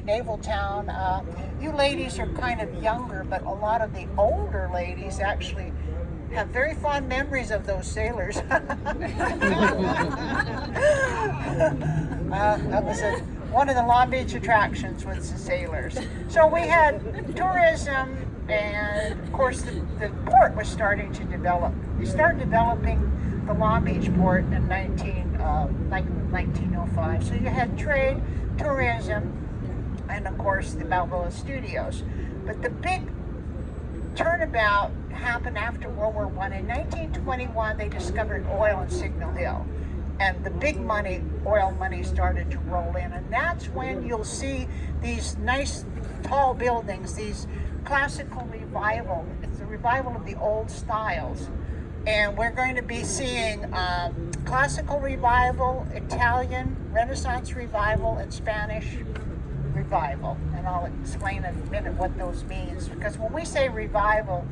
naval town. You ladies are kind of younger, but a lot of the older ladies actually have very fond memories of those sailors. That was one of the Long Beach attractions was the sailors. So we had tourism, and of course the port was starting to develop. They started developing the Long Beach port in 1905. So you had trade, tourism, and of course the Balboa Studios. But the big turnabout happened after World War I. In 1921, they discovered oil in Signal Hill. And the big money, oil money, started to roll in. And that's when you'll see these nice tall buildings, these classical revival. It's a revival of the old styles. And we're going to be seeing classical revival, Italian, Renaissance revival, and Spanish revival. And I'll explain in a minute what those means. Because when we say revival,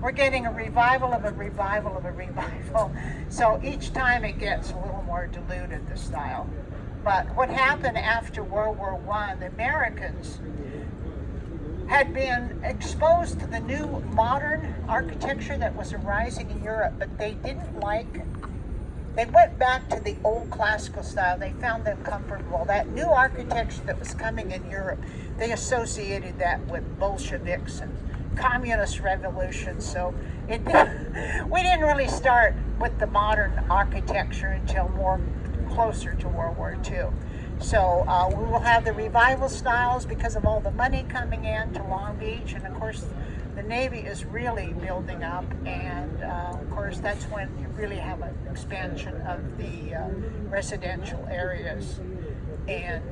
we're getting a revival of a revival of a revival. So each time it gets a little more diluted, the style. But what happened after World War I, the Americans had been exposed to the new modern architecture that was arising in Europe, but they didn't like it. They went back to the old classical style. They found them comfortable. That new architecture that was coming in Europe, they associated that with Bolsheviks and communist revolution. So we didn't really start with the modern architecture until more closer to World War II. So we will have the revival styles because of all the money coming in to Long Beach, and of course the Navy is really building up, and of course that's when you really have an expansion of the residential areas. And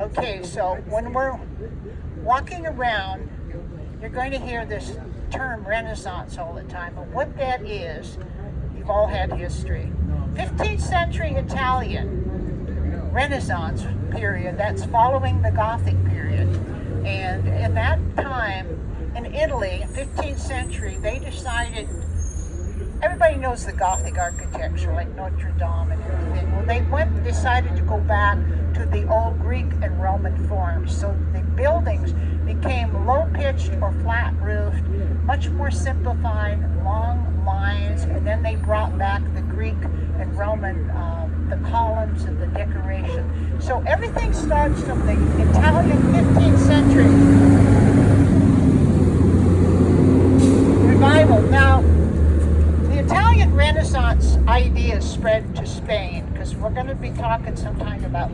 okay, so when we're walking around, you're going to hear this term Renaissance all the time, but what that is, you've all had history. 15th century Italian Renaissance period, that's following the Gothic period. And in that time, in Italy, 15th century, they decided, everybody knows the Gothic architecture, like Notre Dame and everything. Well, they decided to go back to the old Greek and Roman forms. So the buildings became low-pitched or flat-roofed, much more simplified, long lines, and then they brought back the Greek and Roman, the columns and the decoration. So everything starts from the Italian 15th century revival. Now, the Italian Renaissance idea spread to Spain, because we're going to be talking sometime about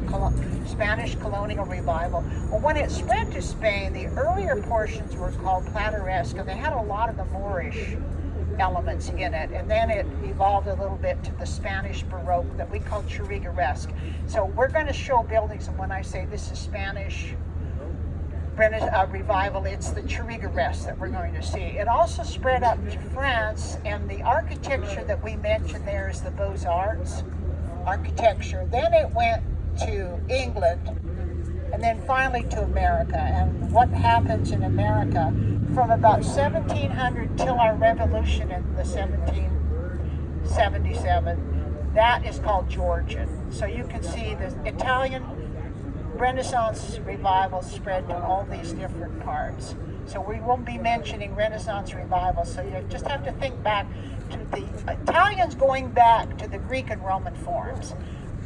Spanish colonial revival. Well, when it spread to Spain, the earlier portions were called Plateresque, and they had a lot of the Moorish elements in it, and then it evolved a little bit to the Spanish Baroque that we call Churrigueresque. So we're going to show buildings, and when I say this is Spanish revival, it's the Churrigueresque that we're going to see. It also spread up to France, and the architecture that we mentioned there is the Beaux-Arts architecture. Then it went to England, and then finally to America. And what happens in America from about 1700 till our revolution in the 1777, that is called Georgian. So you can see the Italian Renaissance revival spread to all these different parts. So we won't be mentioning Renaissance revival, so you just have to think back to the Italians going back to the Greek and Roman forms.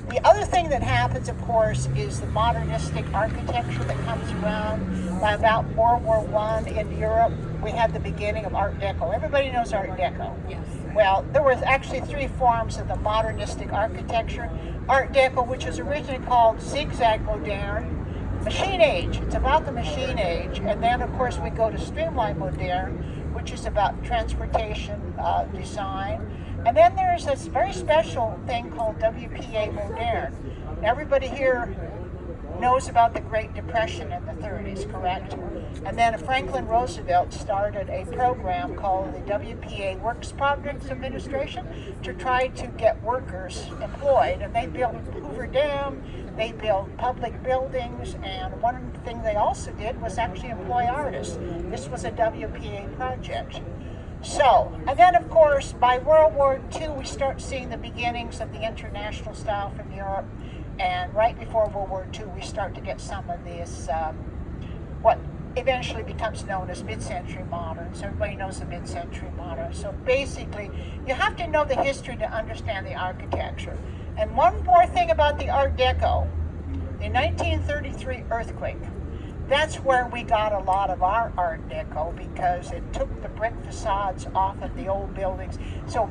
The other thing that happens, of course, is the modernistic architecture that comes around by about World War I in Europe. We had the beginning of Art Deco. Everybody knows Art Deco. Yes. Well, there was actually three forms of the modernistic architecture. Art Deco, which was originally called Zigzag Moderne, Machine Age, it's about the Machine Age, and then of course we go to Streamline Moderne, which is about transportation design. And then there's this very special thing called WPA Moderne. Everybody here knows about the Great Depression in the 30s, correct? And then Franklin Roosevelt started a program called the WPA Works Projects Administration to try to get workers employed. And they built Hoover Dam, they built public buildings, and one thing they also did was actually employ artists. This was a WPA project. So, and then of course, by World War II, we start seeing the beginnings of the international style from Europe. and right before World War II, we start to get some of this, what eventually becomes known as mid-century modern. So everybody knows the mid-century modern. So basically, you have to know the history to understand the architecture. And one more thing about the Art Deco, the 1933 earthquake, that's where we got a lot of our Art Deco, because it took the brick facades off of the old buildings. So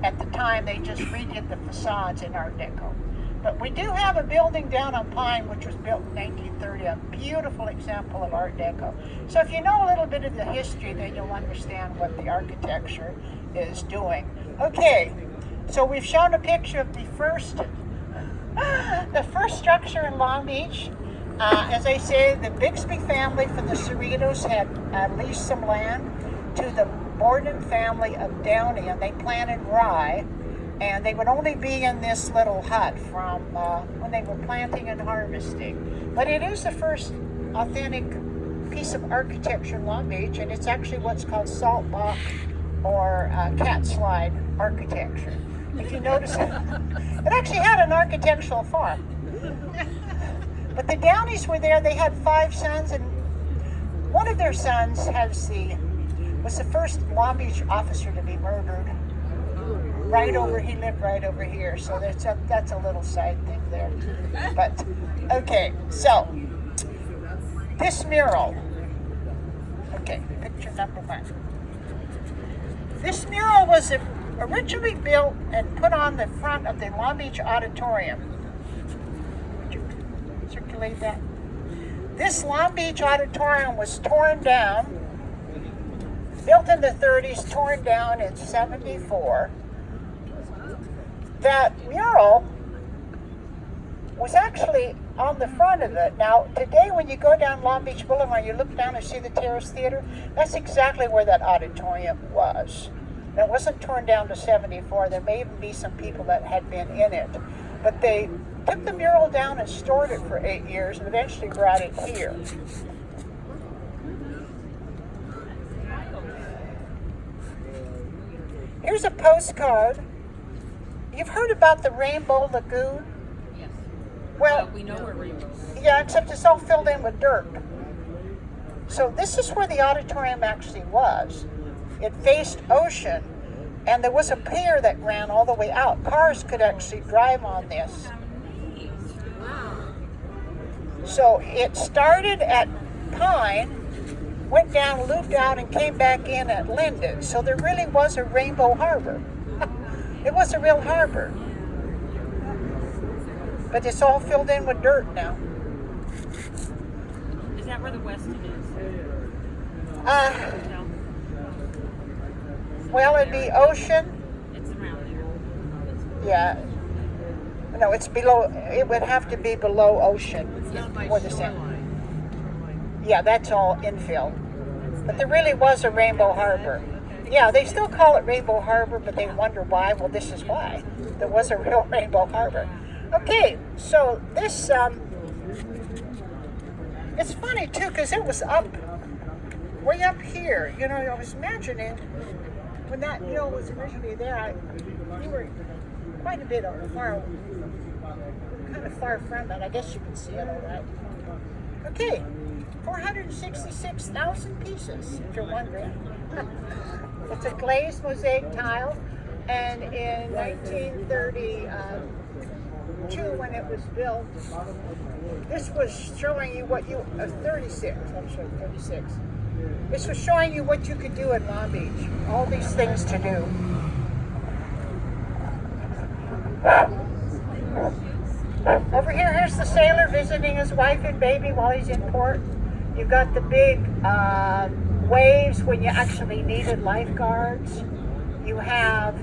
at the time, they just redid the facades in Art Deco. But we do have a building down on Pine, which was built in 1930, a beautiful example of Art Deco. So if you know a little bit of the history, then you'll understand what the architecture is doing. Okay, so we've shown a picture of the first structure in Long Beach. As I say, the Bixby family from the Cerritos had leased some land to the Borden family of Downey, and they planted rye. And they would only be in this little hut from when they were planting and harvesting. But it is the first authentic piece of architecture in Long Beach, and it's actually what's called salt block or cat slide architecture. If you notice it, it actually had an architectural farm. But the Downeys were there. They had 5 sons, and one of their sons was the first Long Beach officer to be murdered. He lived right over here, so that's a little side thing there. But, okay, so, this mural, okay, picture number 1. This mural was originally built and put on the front of the Long Beach Auditorium. Would you circulate that? This Long Beach Auditorium was torn down, built in the 30s, torn down in 74. That mural was actually on the front of it. Now, today when you go down Long Beach Boulevard, you look down and see the Terrace Theater, that's exactly where that auditorium was. And it wasn't torn down to 74. There may even be some people that had been in it. But they took the mural down and stored it for 8 years and eventually brought it here. Here's a postcard. You've heard about the Rainbow Lagoon? Yes. Well, we know where Rainbow is. Yeah, except it's all filled in with dirt. So this is where the auditorium actually was. It faced ocean, and there was a pier that ran all the way out. Cars could actually drive on this. Wow. So it started at Pine, went down, looped out, and came back in at Linden. So there really was a Rainbow Harbor. It was a real harbor. But it's all filled in with dirt now. Is that where the Westin is? No. Well, it'd be ocean. It's around there. Yeah. No, it's below. It would have to be below ocean. It's down by for the shoreline. Yeah, that's all infill. But there really was a Rainbow Harbor. Yeah, they still call it Rainbow Harbor, but they wonder why. Well, this is why. There was a real Rainbow Harbor. Okay, so this, it's funny too, because it was way up here. You know, I was imagining when that hill was originally there, we were quite a bit kind of far from it. I guess you can see it all right. Okay, 466,000 pieces, if you're wondering. It's a glazed mosaic tile, and in 1932, when it was built, this was showing you what you, 36, I'm sorry, 36. This was showing you what you could do in Long Beach, all these things to do. Over here, here's the sailor visiting his wife and baby while he's in port. You've got the big waves when you actually needed lifeguards. You have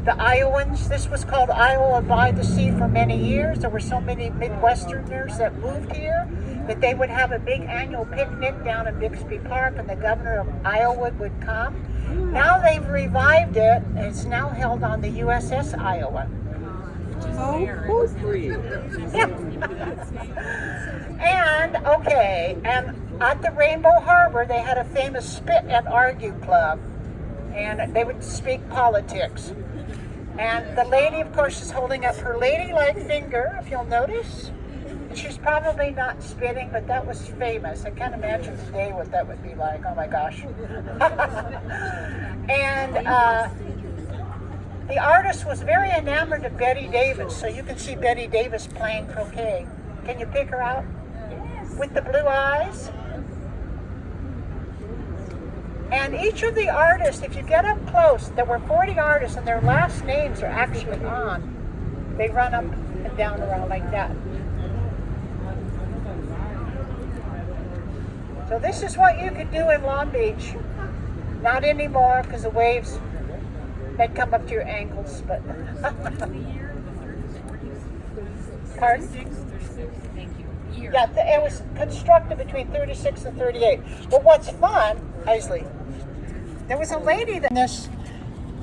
the Iowans. This was called Iowa by the Sea for many years. There were so many Midwesterners that moved here that they would have a big annual picnic down in Bixby Park, and the governor of Iowa would come. Now they've revived it, and it's now held on the USS Iowa. Oh, Hopefully. And at the Rainbow Harbor, they had a famous spit and argue club, and they would speak politics. And the lady, of course, is holding up her ladylike finger, if you'll notice. And she's probably not spitting, but that was famous. I can't imagine today what that would be like. Oh my gosh. And the artist was very enamored of Betty Davis, so you can see Betty Davis playing croquet. Can you pick her out? Yes. With the blue eyes? And each of the artists, if you get up close, there were 40 artists and their last names are actually on. They run up and down around like that. So this is what you could do in Long Beach. Not anymore because the waves may come up to your ankles, but... Pardon? 36. Thank you. Year. Yeah, it was constructed between 36 and 38. But what's fun, Isley, there was a lady that this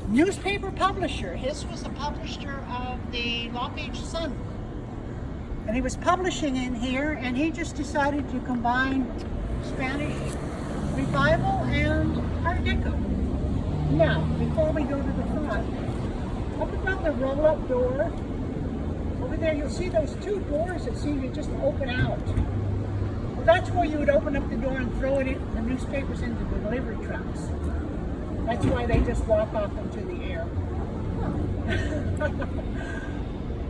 newspaper publisher, his was the publisher of the Long Beach Sun. And he was publishing in here, and he just decided to combine Spanish Revival and Art Deco. Now, before we go to the front, up above the roll-up door, over there you'll see those two doors that seem to just open out. Well, that's where you would open up the door and throw the newspapers into the delivery trucks. That's why they just walk off into the air.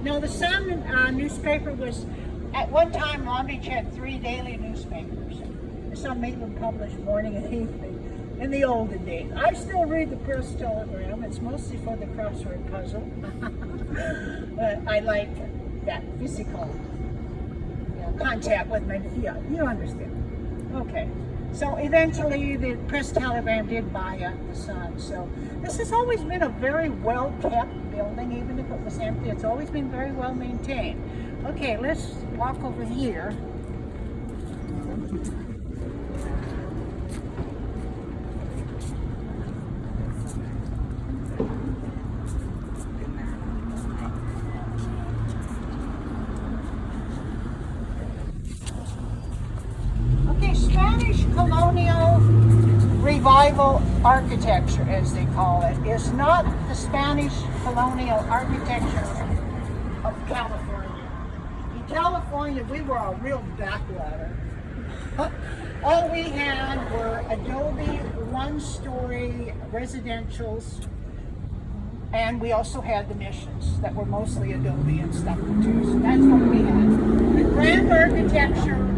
Now, the Sun newspaper was, at one time, Long Beach had 3 daily newspapers. Some even published morning and evening in the olden days. I still read the Press Telegram. It's mostly for the crossword puzzle. But I like that physical contact with my, you understand. Okay. So eventually the Press Telegram did buy up the Sun. So this has always been a very well-kept building, even if it was empty. It's always been very well maintained. Okay, let's walk over here. Spanish colonial revival architecture, as they call it, is not the Spanish colonial architecture of California. In California, we were a real backwater. All we had were adobe one-story residentials, and we also had the missions that were mostly adobe and stucco too. So that's what we had. The grand architecture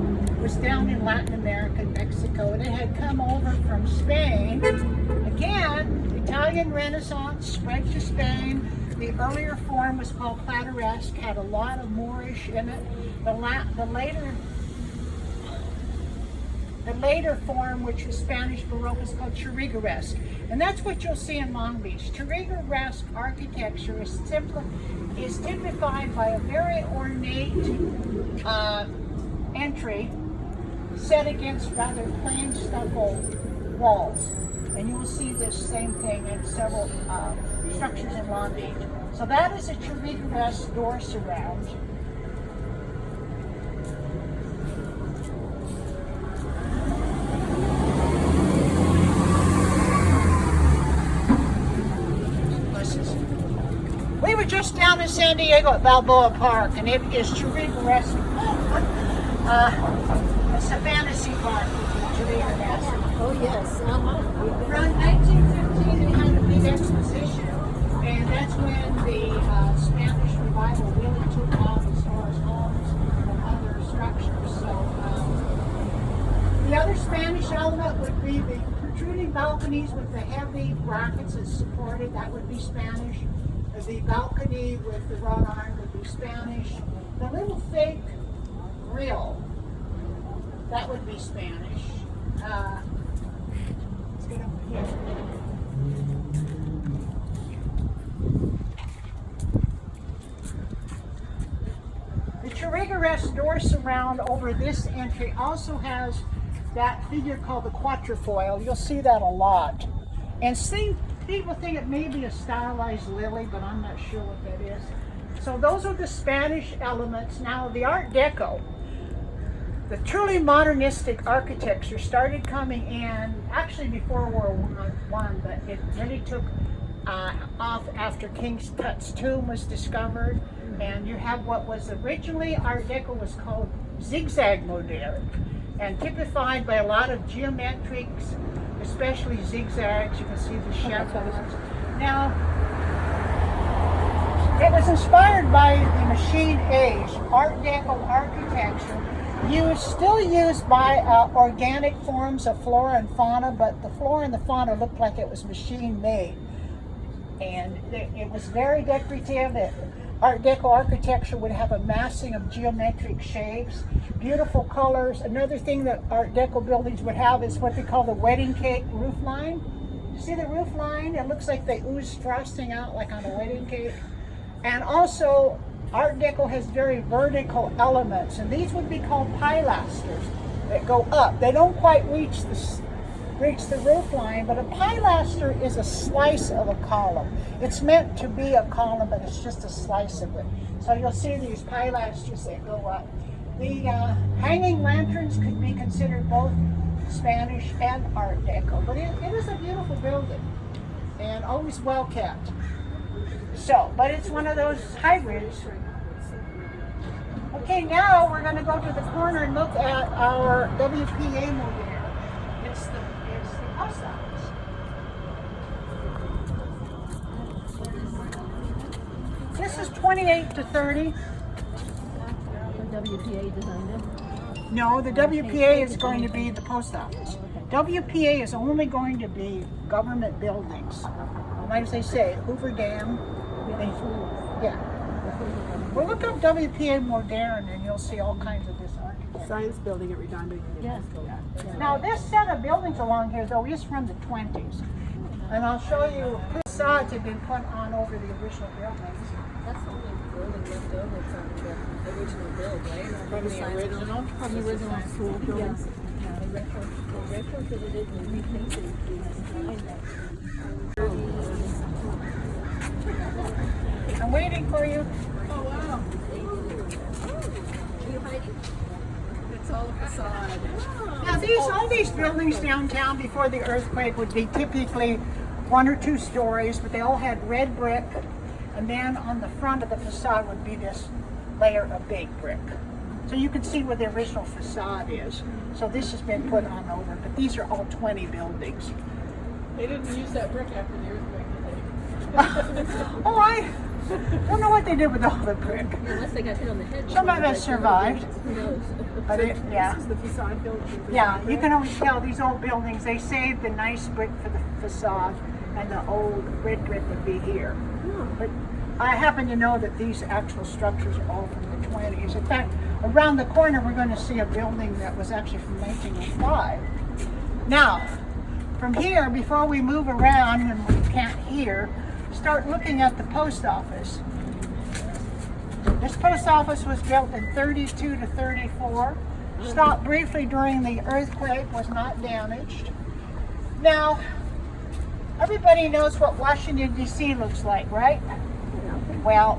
was down in Latin America, Mexico, and it had come over from Spain. Again, Italian Renaissance spread to Spain. The earlier form was called Plateresque, had a lot of Moorish in it. The later form, which was Spanish Baroque, is called Churrigueresque. And that's what you'll see in Long Beach. Churrigueresque architecture is typified by a very ornate entry set against rather plain stucco walls. And you will see this same thing in several structures in Long Beach. So that is a Churrigueresque door surround. We were just down in San Diego at Balboa Park, and it is Churrigueresque. It's a fantasy park, Churrigueresque. Oh yes, From 1915, they had a big exposition, and that's when the Spanish revival really took off as far as homes and other structures. So the other Spanish element would be the protruding balconies with the heavy brackets that supported. That would be Spanish. The balcony with the wrought iron would be Spanish. The little fake grill, that would be Spanish. Let's get over here. The Churrigueresque door surround over this entry also has that figure called the quatrefoil. You'll see that a lot. And people think it may be a stylized lily, but I'm not sure what that is. So those are the Spanish elements. Now the Art Deco, the truly modernistic architecture started coming in actually before World War I, but it really took off after King Tut's tomb was discovered. And you have what was originally Art Deco was called zigzag moderne, and typified by a lot of geometrics, especially zigzags. You can see the chevron. Now, it was inspired by the machine age Art Deco architecture, still used by organic forms of flora and fauna, but the flora and the fauna looked like it was machine made. And it was very decorative. Art Deco architecture would have a massing of geometric shapes, beautiful colors. Another thing that Art Deco buildings would have is what they call the wedding cake roof line. See the roof line? It looks like they ooze frosting out like on a wedding cake. And also, Art Deco has very vertical elements, and these would be called pilasters that go up. They don't quite reach the roof line, but a pilaster is a slice of a column. It's meant to be a column, but it's just a slice of it. So you'll see these pilasters that go up. The hanging lanterns could be considered both Spanish and Art Deco, but it is a beautiful building and always well kept. So, but it's one of those hybrids. Okay, now we're going to go to the corner and look at our WPA moderne. It's the post office. This is 28 to 30. The WPA designed it? No, the WPA is going to be the post office. WPA is only going to be government buildings. Like they say, Hoover Dam. Yeah. Well, look up WPA moderne and you'll see all kinds of this architecture. Science building at Redondo Yes. University. Now, this set of buildings along here, though, is from the 20s. And I'll show you facades have been put on over the original buildings. That's the only building left over from the original build, right? From the original school building. Yeah, the retrofitted it and repainted it. I'm waiting for you. Oh, wow. Are you hiding? It's all a facade. Now, all these buildings downtown before the earthquake would be typically 1 or 2 stories, but they all had red brick, and then on the front of the facade would be this layer of baked brick. So you can see where the original facade is. So this has been put on over, but these are all 20 buildings. They didn't use that brick after the earthquake, did they? Oh, I don't know what they did with all the brick. Unless they got hit on the head. Some of it survived. Who knows? But yeah. This is the facade building. Yeah, you can always tell these old buildings, they saved the nice brick for the facade and the old red brick would be here. But I happen to know that these actual structures are all from the 20s. In fact, around the corner we're going to see a building that was actually from 1905. Now, from here, before we move around and we can't hear, start looking at the post office. This post office was built in 32 to 34. Stopped briefly during the earthquake, was not damaged. Now, everybody knows what Washington, D.C. looks like, right? Well,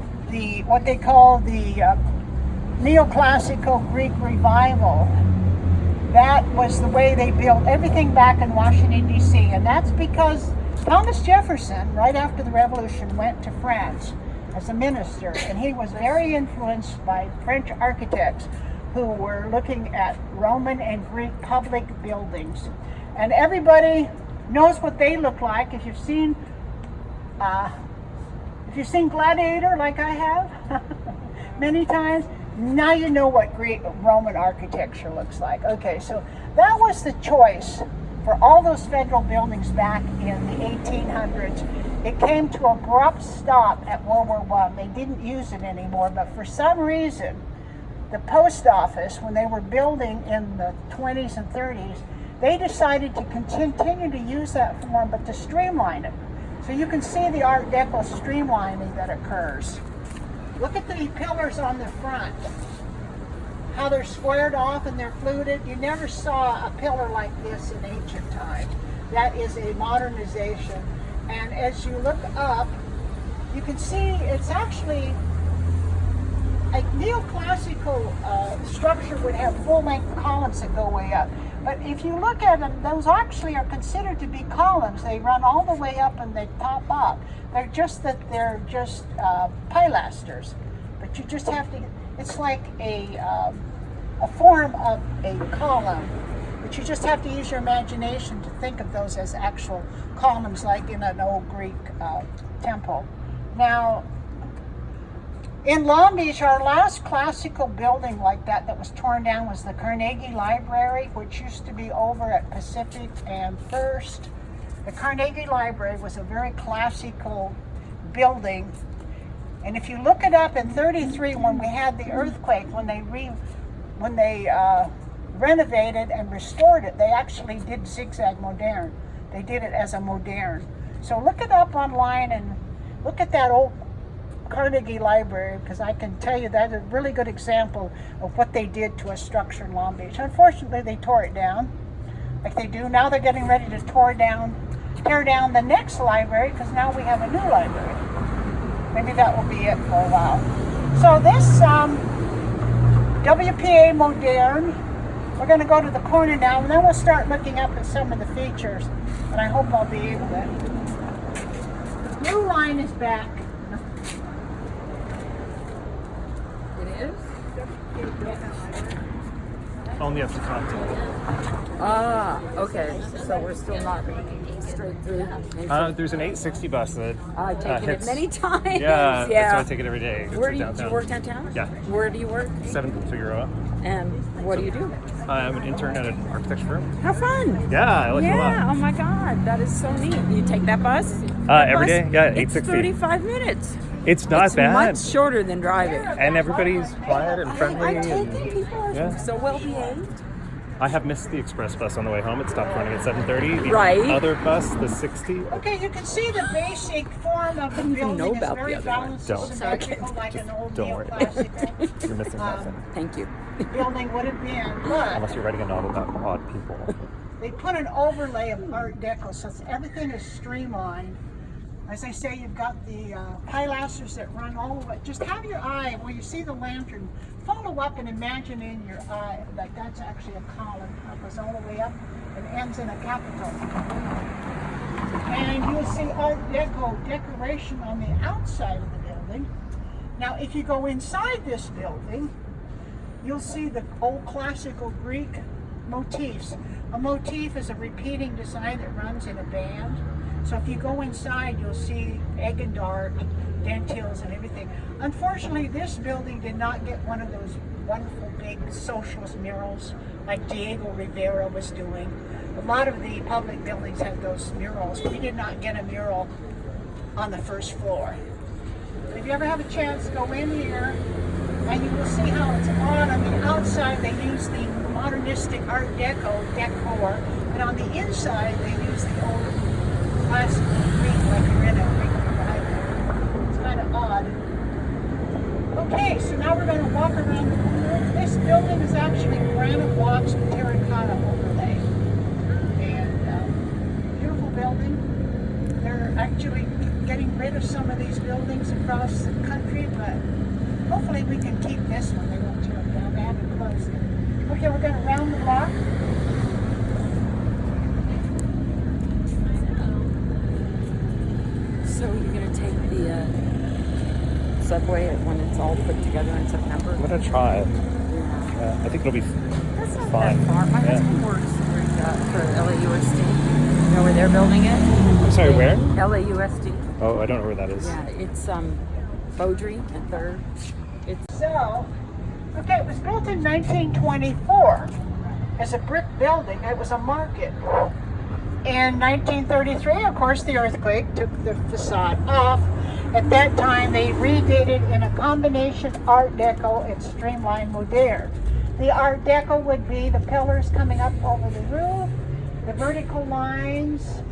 what they call the neoclassical Greek revival, that was the way they built everything back in Washington, D.C. And that's because Thomas Jefferson, right after the Revolution, went to France as a minister, and he was very influenced by French architects who were looking at Roman and Greek public buildings. And everybody knows what they look like. If you've seen Gladiator, like I have many times, now you know what Greek Roman architecture looks like. Okay, so that was the choice for all those federal buildings back in the 1800s. It came to an abrupt stop at World War I. They didn't use it anymore, but for some reason, the post office, when they were building in the 20s and 30s, they decided to continue to use that form, but to streamline it. So you can see the Art Deco streamlining that occurs. Look at the pillars on the front, how they're squared off and they're fluted. You never saw a pillar like this in ancient times. That is a modernization. And as you look up, you can see it's actually a neoclassical structure would have full-length columns that go way up. But if you look at them, those actually are considered to be columns. They run all the way up and they top up. They're just pilasters. But you just have to, it's like a form of a column. But you just have to use your imagination to think of those as actual columns like in an old Greek temple. Now, in Long Beach, our last classical building like that was torn down was the Carnegie Library, which used to be over at Pacific and First. The Carnegie Library was a very classical building. And if you look it up in 33, when we had the earthquake, when they renovated and restored it, they actually did zigzag moderne. They did it as a moderne. So look it up online and look at that old Carnegie Library, because I can tell you that's a really good example of what they did to a structure in Long Beach. Unfortunately, they tore it down, like they do now. They're getting ready to tear down the next library, because now we have a new library. Maybe that will be it for a while. So this WPA Moderne, we're going to go to the corner now, and then we'll start looking up at some of the features, and I hope I'll be able to. The blue line is back. Only up to Compton. Ah, okay. So we're still not straight through. There's an 860 bus that I've taken it hits. many times. Yeah, yeah. so I take it every day. Where do you downtown. work downtown? Yeah. Where do you work? 7th Figueroa. And what do you do? I'm an intern at an architecture firm. How fun! Yeah, I like it a lot. Yeah. Oh my God, that is so neat. You take that bus? Every day? Yeah, It's 860. 35 minutes. It's not It's bad. much shorter than driving. And everybody's quiet and friendly. I've taken and, people are yeah. so well behaved. I have missed the express bus on the way home. It stopped running at 7:30. The Right. other bus, the 60. Okay, you can see the basic form of the didn't even know building is about very the other one. balanced Don't. and symmetrical, like an old Don't worry. neoclassical You're missing nothing. Thank you. building would have been. But Unless you're writing a novel about odd people. they put an overlay of Art Deco, so everything is streamlined. As I say, you've got the pilasters that run all the way. Just have your eye, where you see the lantern, follow up and imagine in your eye that that's actually a column that goes all the way up and ends in a capital. And you'll see Art Deco decoration on the outside of the building. Now, if you go inside this building, you'll see the old classical Greek motifs. A motif is a repeating design that runs in a band. So if you go inside, you'll see egg and dark, dentils and everything. Unfortunately, this building did not get one of those wonderful big socialist murals like Diego Rivera was doing. A lot of the public buildings have those murals. We did not get a mural on the first floor. But if you ever have a chance, go in here and you will see how it's on. On the outside, they use the modernistic Art Deco decor, and on the inside, they use the old classical Greek, like you're in a Greek revival. It's kind of odd. Okay, so now we're going to walk around the corner. This building is actually granite blocks with terracotta overlay. And beautiful building. They're actually getting rid of some of these buildings across the country, but hopefully we can keep this one. They won't tear it down. They haven't closed it. Okay, we're going to round the block. So you're going to take the subway when it's all put together in September? I'm going to try it. Yeah. I think it'll be That's not fine. that far. My Yeah. husband works for LAUSD. You know where they're building it? I'm sorry, where? LAUSD. Oh, I don't know where that is. Yeah, it's Beaudry and 3rd. It's So, okay, it was built in 1924 as a brick building. It was a market. In 1933, of course, the earthquake took the facade off. At that time, they redid it in a combination Art Deco and streamlined moderne. The Art Deco would be the pillars coming up over the roof, the vertical lines,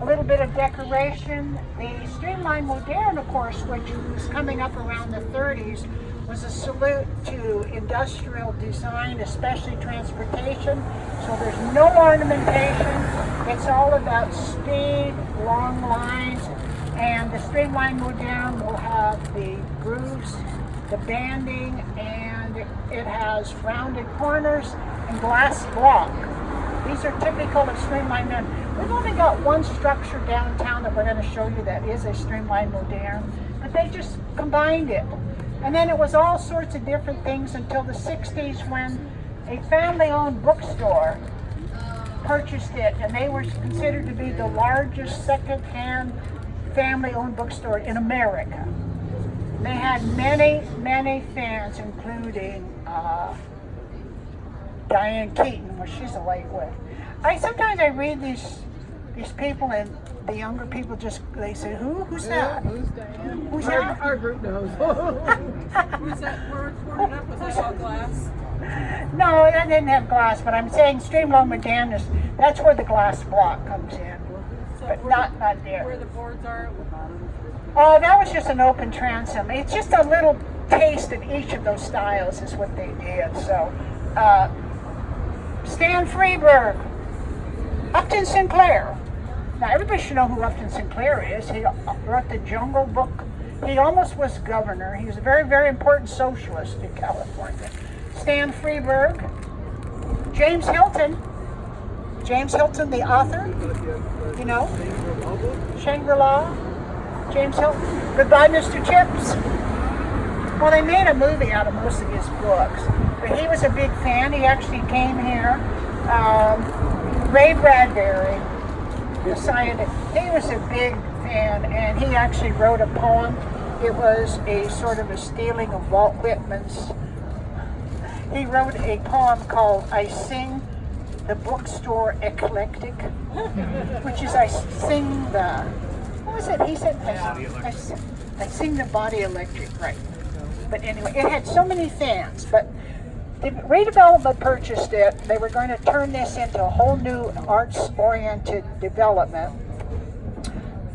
a little bit of decoration. The streamlined moderne, of course, which was coming up around the 30s, was a salute to industrial design, especially transportation. So there's no ornamentation. It's all about speed, long lines, and the streamlined moderne will have the grooves the banding, and it has rounded corners and glass block. These are typical of streamlined men. We've only got one structure downtown that we're going to show you that is a streamlined moderne, but they just combined it. And then it was all sorts of different things until the 60s when a family-owned bookstore purchased it, and they were considered to be the largest second-hand family-owned bookstore in America. They had many, many fans, including Diane Keaton, which she's a late with. Sometimes I read these people, and the younger people they say, who's that? Who's Diane? Who's that? Our group knows. Was that where it's boarded up? Was that all glass? No, it didn't have glass, but I'm saying streamlined modernness, that's where the glass block comes in, So but where not there. Where the boards are? Oh, that was just an open transom. It's just a little taste of each of those styles is what they did. So, Stan Freberg, Upton Sinclair. Now, everybody should know who Upton Sinclair is. He wrote the Jungle Book. He almost was governor. He was a very, very important socialist in California. Stan Freberg, James Hilton, the author, you know, Shangri-La, James Hilton, Goodbye Mr. Chips. Well, they made a movie out of most of his books, but he was a big fan. He actually came here. Ray Bradbury, the scientist, he was a big fan, and he actually wrote a poem. It was a sort of a stealing of Walt Whitman's. He wrote a poem called I Sing the Bookstore Eclectic, which is I sing the, what was it? He said, I sing the body electric, right. But anyway, it had so many fans, but the redevelopment purchased it. They were going to turn this into a whole new arts-oriented development,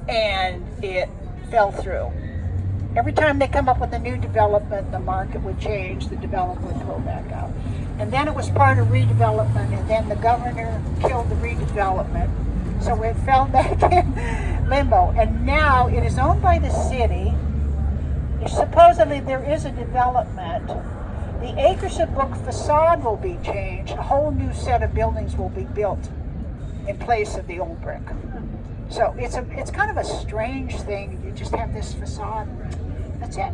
and it fell through. Every time they come up with a new development, the market would change, the development would go back out. And then it was part of redevelopment, and then the governor killed the redevelopment, so it fell back in limbo. And now it is owned by the city. Supposedly there is a development. The Acres Book facade will be changed. A whole new set of buildings will be built in place of the old brick. So it's kind of a strange thing. You just have this facade. That's it.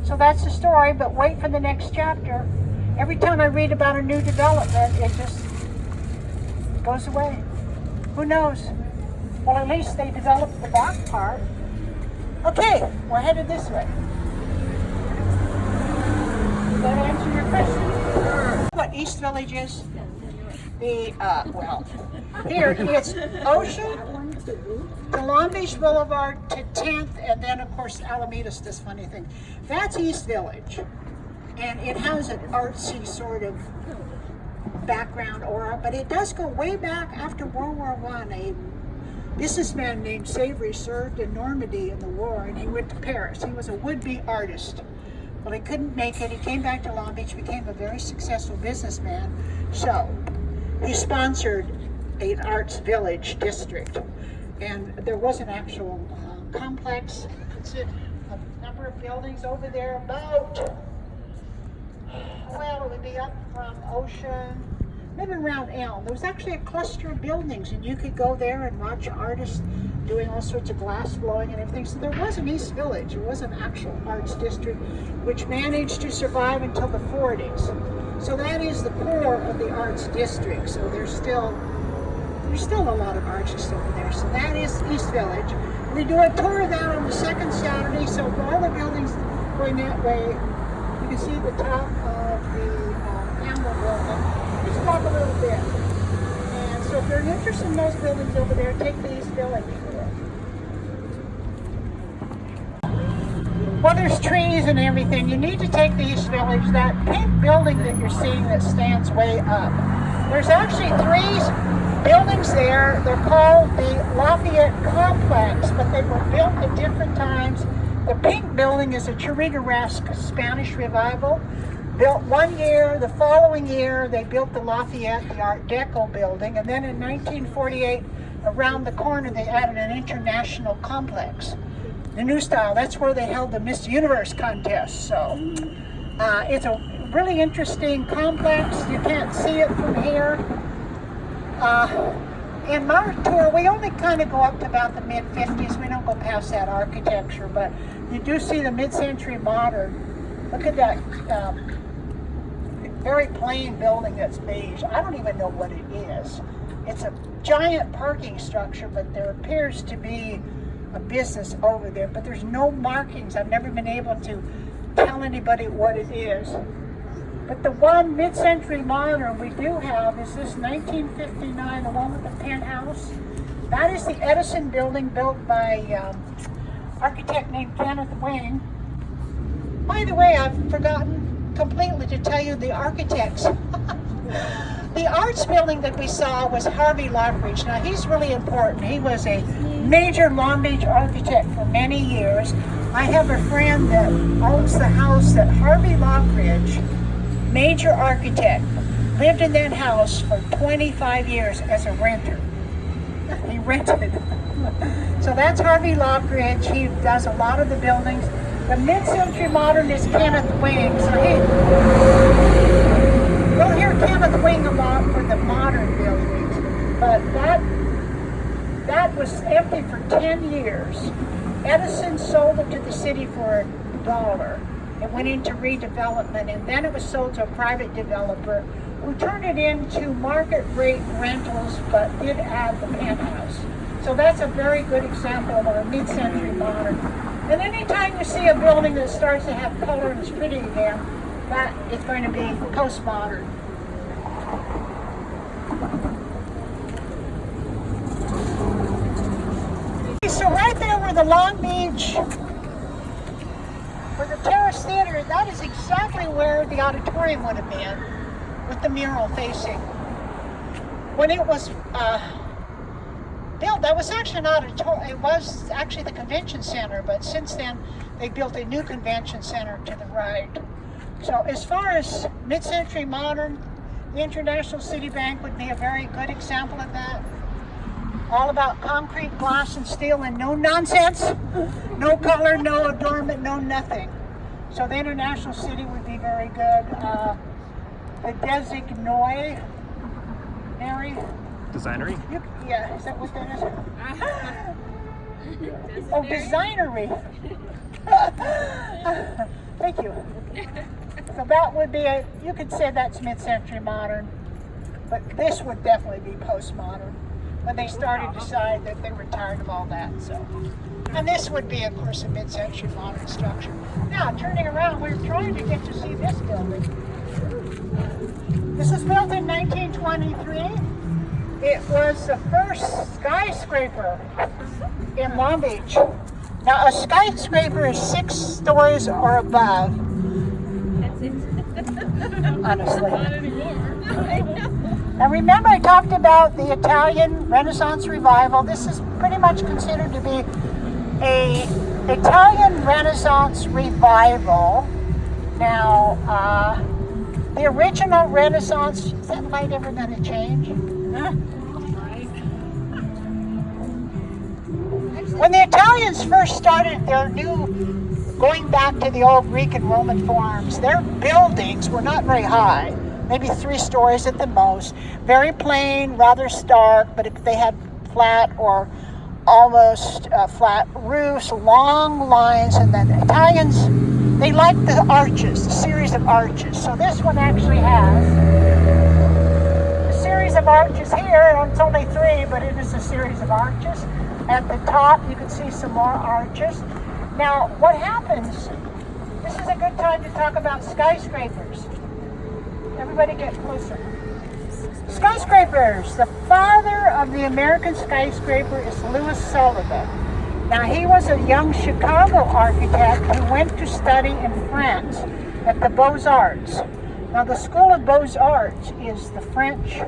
So that's the story, but wait for the next chapter. Every time I read about a new development, it just goes away. Who knows? Well, at least they developed the back part. Okay, we're headed this way. Does that answer your question? What East Village is? Well, here it's Ocean to Long Beach Boulevard to 10th, and then of course Alameda's this funny thing. That's East Village, and it has an artsy sort of background aura, but it does go way back after World War I. A businessman named Savory served in Normandy in the war, and he went to Paris. He was a would-be artist. Well, he couldn't make it. He came back to Long Beach, became a very successful businessman. So he sponsored an arts village district, and there was an actual complex. It's a number of buildings over there about, well, it would be up from Ocean, maybe around Elm. There was actually a cluster of buildings, and you could go there and watch artists doing all sorts of glass blowing and everything. So there was an East Village. There was an actual arts district which managed to survive until the 40s. So that is the core of the arts district. So there's still a lot of artists over there. So that is East Village. We do a tour of that on the second Saturday. So for all the buildings going that way, you can see the top of the Campbell building. Let's talk a little bit. And so if you're interested in those buildings over there, take the East Village tour. Well, there's trees and everything. You need to take the East Village. That pink building that you're seeing that stands way up. There's actually 3 buildings there. They're called the Lafayette Complex, but they were built at different times. The pink building is a Churrigueresque Spanish revival. Built one year, the following year they built the Lafayette, the Art Deco building, and then in 1948, around the corner they added an international complex. the new style. That's where they held the Miss Universe contest. So it's a really interesting complex. You can't see it from here. In my tour, we only kind of go up to about the mid-50s. We don't go past that architecture, but you do see the mid-century modern. Look at that very plain building that's beige. I don't even know what it is. It's a giant parking structure, but there appears to be a business over there, but there's no markings. I've never been able to tell anybody what it is. But the one mid-century modern we do have is this 1959, the one with the penthouse. That is the Edison building built by architect named Kenneth Wing. By the way, I've forgotten completely to tell you the architects. The arts building that we saw was Harvey Lockridge. Now he's really important. He was a major Long Beach architect for many years. I have a friend that owns the house that Harvey Lockridge, major architect, lived in that house for 25 years as a renter. He rented. So that's Harvey Lockridge. He does a lot of the buildings. The mid-century modern is Kenneth Wing. So you'll hear Kenneth Wing a lot for the modern buildings. But that was empty for 10 years. Edison sold it to the city for $1. It went into redevelopment, and then it was sold to a private developer who turned it into market rate rentals, but did add the penthouse. So that's a very good example of a mid-century modern. And anytime you see a building that starts to have color and is pretty again, that is going to be postmodern. So right there where the Long Beach, where the Terrace Theater, that is exactly where the auditorium would have been, with the mural facing. When it was built, that was actually an auditorium. It was actually the convention center, but since then they built a new convention center to the right. So as far as mid-century modern, the International City Bank would be a very good example of that. All about concrete, glass, and steel, and no nonsense, no color, no adornment, no nothing. So the International City would be very good. The Designoi, Mary? Designery? Yeah, is that what that is? Oh, designery. Thank you. So that would be you could say that's mid-century modern, but this would definitely be postmodern. When they started to decide that they were tired of all that, so. And this would be, of course, a mid-century modern structure. Now, turning around, we're trying to get to see this building. This was built in 1923. It was the first skyscraper in Long Beach. Now, a skyscraper is 6 stories or above. That's it. Honestly. Not anymore. Now remember I talked about the Italian Renaissance revival. This is pretty much considered to be a Italian Renaissance revival. Now, the original Renaissance, is that light ever going to change? Huh? When the Italians first started their going back to the old Greek and Roman forms, their buildings were not very high. Maybe 3 stories at the most. Very plain, rather stark, but if they had flat or almost flat roofs, long lines, and then the Italians, they like the arches, the series of arches. So this one actually has a series of arches here, and it's only 3, but it is a series of arches. At the top, you can see some more arches. Now, what happens, this is a good time to talk about skyscrapers. Everybody get closer. Skyscrapers. The father of the American skyscraper is Louis Sullivan. Now, he was a young Chicago architect who went to study in France at the Beaux-Arts. Now, the School of Beaux-Arts is the French,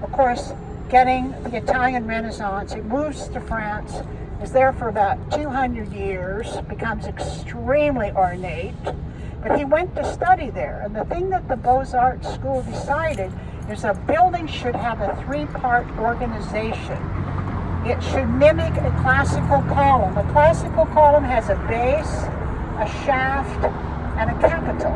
of course, getting the Italian Renaissance. It moves to France, is there for about 200 years, becomes extremely ornate. But he went to study there, and the thing that the Beaux-Arts School decided is a building should have a 3-part organization. it should mimic a classical column. A classical column has a base, a shaft, and a capital.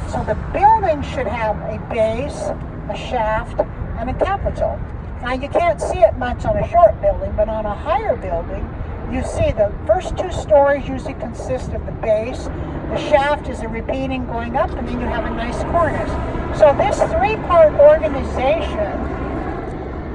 So the building should have a base, a shaft, and a capital. Now you can't see it much on a short building, but on a higher building, you see the first 2 stories usually consist of the base, the shaft is a repeating going up, and then you have a nice cornice. So this 3-part organization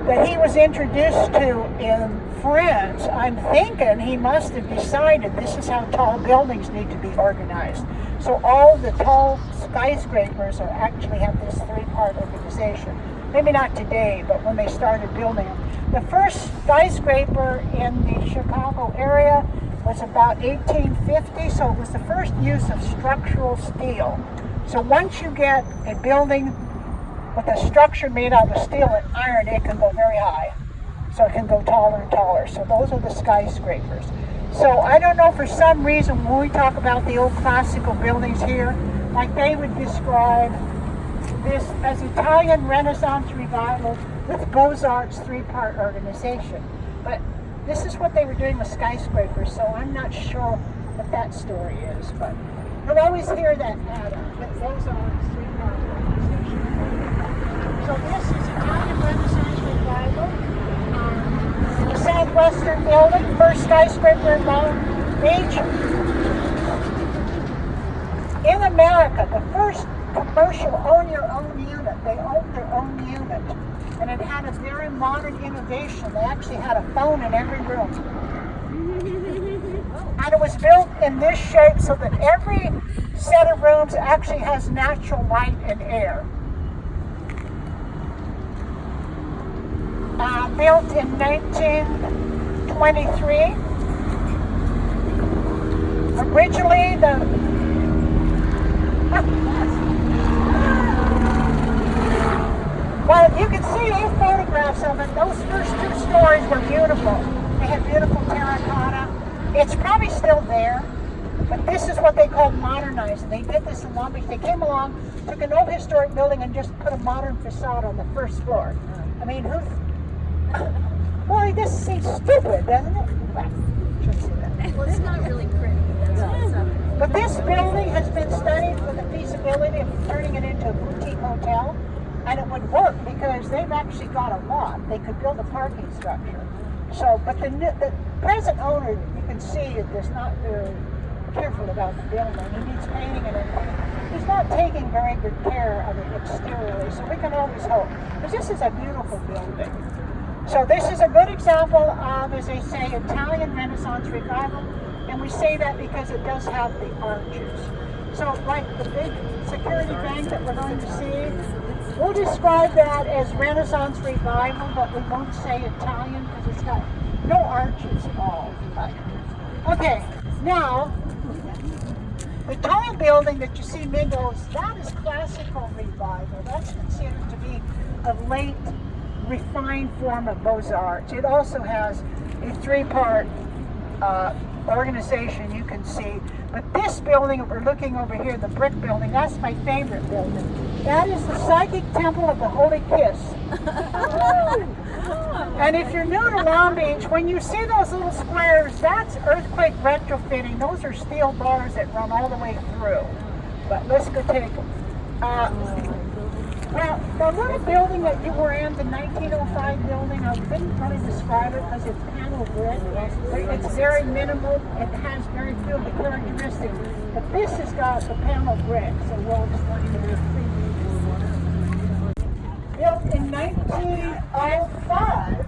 that he was introduced to in France, I'm thinking he must have decided this is how tall buildings need to be organized. So all the tall skyscrapers are actually have this 3-part organization. Maybe not today, but when they started building them. The first skyscraper in the Chicago area was about 1850, so it was the first use of structural steel. So once you get a building with a structure made out of steel and iron, it can go very high. So it can go taller and taller. So those are the skyscrapers. So I don't know, for some reason, when we talk about the old classical buildings here, like they would describe this as Italian Renaissance revival with Beaux-Arts 3-part organization. But this is what they were doing with skyscrapers, so I'm not sure what that story is. But you'll always hear that pattern with Beaux-Arts 3-part organization. So this is Italian Renaissance revival. The southwestern building, first skyscraper in Long Beach. In America, the first commercial own your own unit. They owned their own unit. And it had a very modern innovation. They actually had a phone in every room. And it was built in this shape so that every set of rooms actually has natural light and air. Built in 1923. Originally, well, you can see these photographs of it. Those first 2 stories were beautiful. They had beautiful terracotta. It's probably still there, but this is what they called modernizing. They did this in Long Beach. They came along, took an old historic building and just put a modern facade on the first floor. I mean, boy, this seems stupid, doesn't it? Well, It's not really pretty. but this building has been studied for the feasibility of turning it into a boutique hotel, and it would work because they've actually got a lot. They could build a parking structure. So, but the present owner, you can see, is not very careful about the building. He needs painting and everything. He's not taking very good care of it exteriorly, so we can always hope. Because this is a beautiful building. So this is a good example of, as they say, Italian Renaissance revival, and we say that because it does have the arches. So like the big security bank that we're going to see, we'll describe that as Renaissance revival, but we won't say Italian because it's got no arches at all. Okay, now, the tall building that you see Migos, that is classical revival. That's considered to be a late refined form of Beaux-Arts. It also has a 3-part organization, you can see. But this building that we're looking over here, the brick building, that's my favorite building. That is the Psychic Temple of the Holy Kiss. And if you're new to Long Beach, when you see those little squares, that's earthquake retrofitting. Those are steel bars that run all the way through. But let's go take them. Well, the little building that you were in, the 1905 building, I couldn't really describe it because it's panel brick. It's very minimal. It has very few of the characteristics. But this has got the panel brick, so we'll explain it. Built in 1905.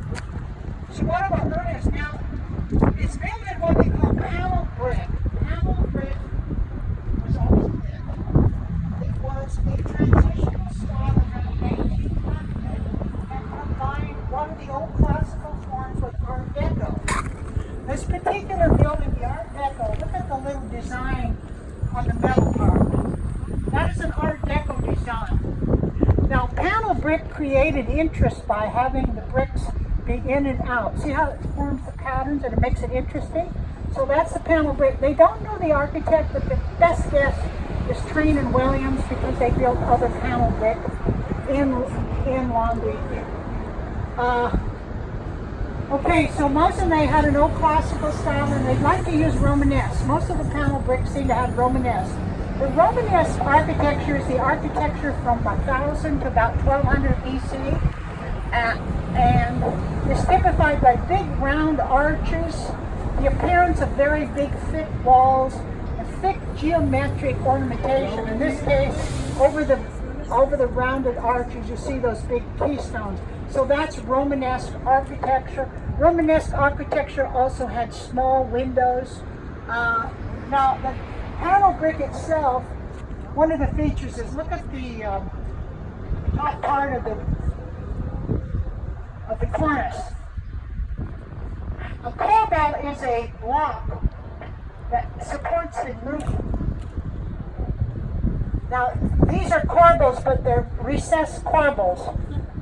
So what about earliest? Now, it's built in what they call panel brick. Panel brick was always brick. It was a transitional style around 1900 and combined one of the old classical forms with Art Deco. This particular building, the Art Deco, look at the little design on the metal part. That is an Art Deco design. Now, panel brick created interest by having the bricks be in and out. See how it forms the patterns and it makes it interesting? So that's the panel brick. They don't know the architect, but the best guess is Treen and Williams because they built other panel brick in Long Beach. Okay, so most of them they had an old classical style, and they'd like to use Romanesque. Most of the panel bricks seem to have Romanesque. The Romanesque architecture is the architecture from 1000 to about 1200 BC, and is typified by big round arches, the appearance of very big thick walls, and thick geometric ornamentation. In this case, over the rounded arches, you see those big keystones. So that's Romanesque architecture. Romanesque architecture also had small windows. Now, the panel brick itself, one of the features is, look at the top part of the cornice. A corbel is a block that supports the roof. Now, these are corbels, but they're recessed corbels.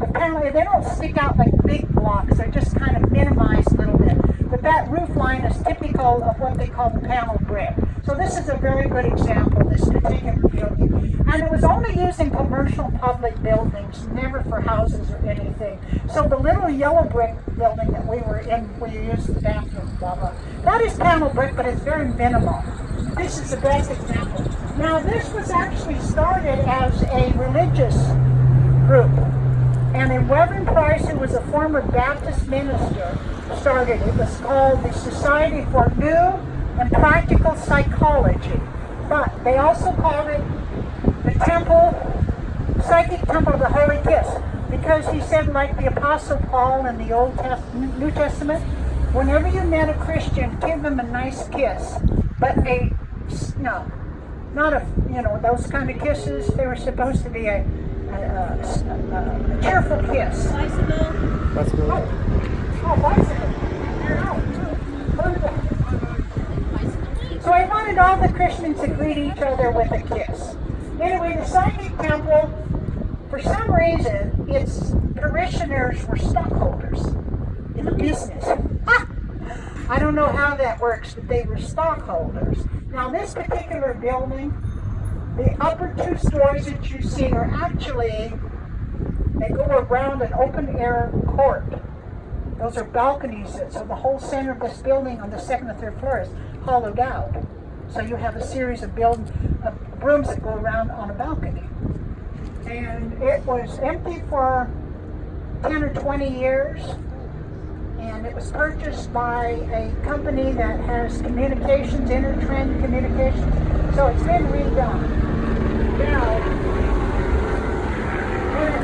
Apparently, they don't stick out like big blocks. They're just kind of minimized a little bit. But that roof line is typical of what they call the panel brick. So this is a very good example, this particular building. And it was only used in commercial public buildings, never for houses or anything. So the little yellow brick building that we were in, where you used the bathroom, blah, blah, that is panel brick, but it's very minimal. This is the best example. Now, this was actually started as a religious group. And a Reverend Price, who was a former Baptist minister, started it. It was called the Society for New and Practical Psychology. But they also called it the Psychic Temple of the Holy Kiss. Because he said, like the Apostle Paul in the New Testament, whenever you met a Christian, give them a nice kiss. But not those kind of kisses. They were supposed to be a cheerful kiss. Bicycle. That's good. Oh, bicycle. So I wanted all the Christians to greet each other with a kiss. Anyway, the Psychic Temple, for some reason, its parishioners were stockholders in the business. I don't know how that works, but they were stockholders. Now, this particular building, the upper 2 stories that you see are actually, they go around an open air court. Those are balconies, so the whole center of this building on the 2nd and 3rd floor is hollowed out. So you have a series of rooms that go around on a balcony. And it was empty for 10 or 20 years. And it was purchased by a company that has communications, Intertrend Communications. So it's been redone. Now, when it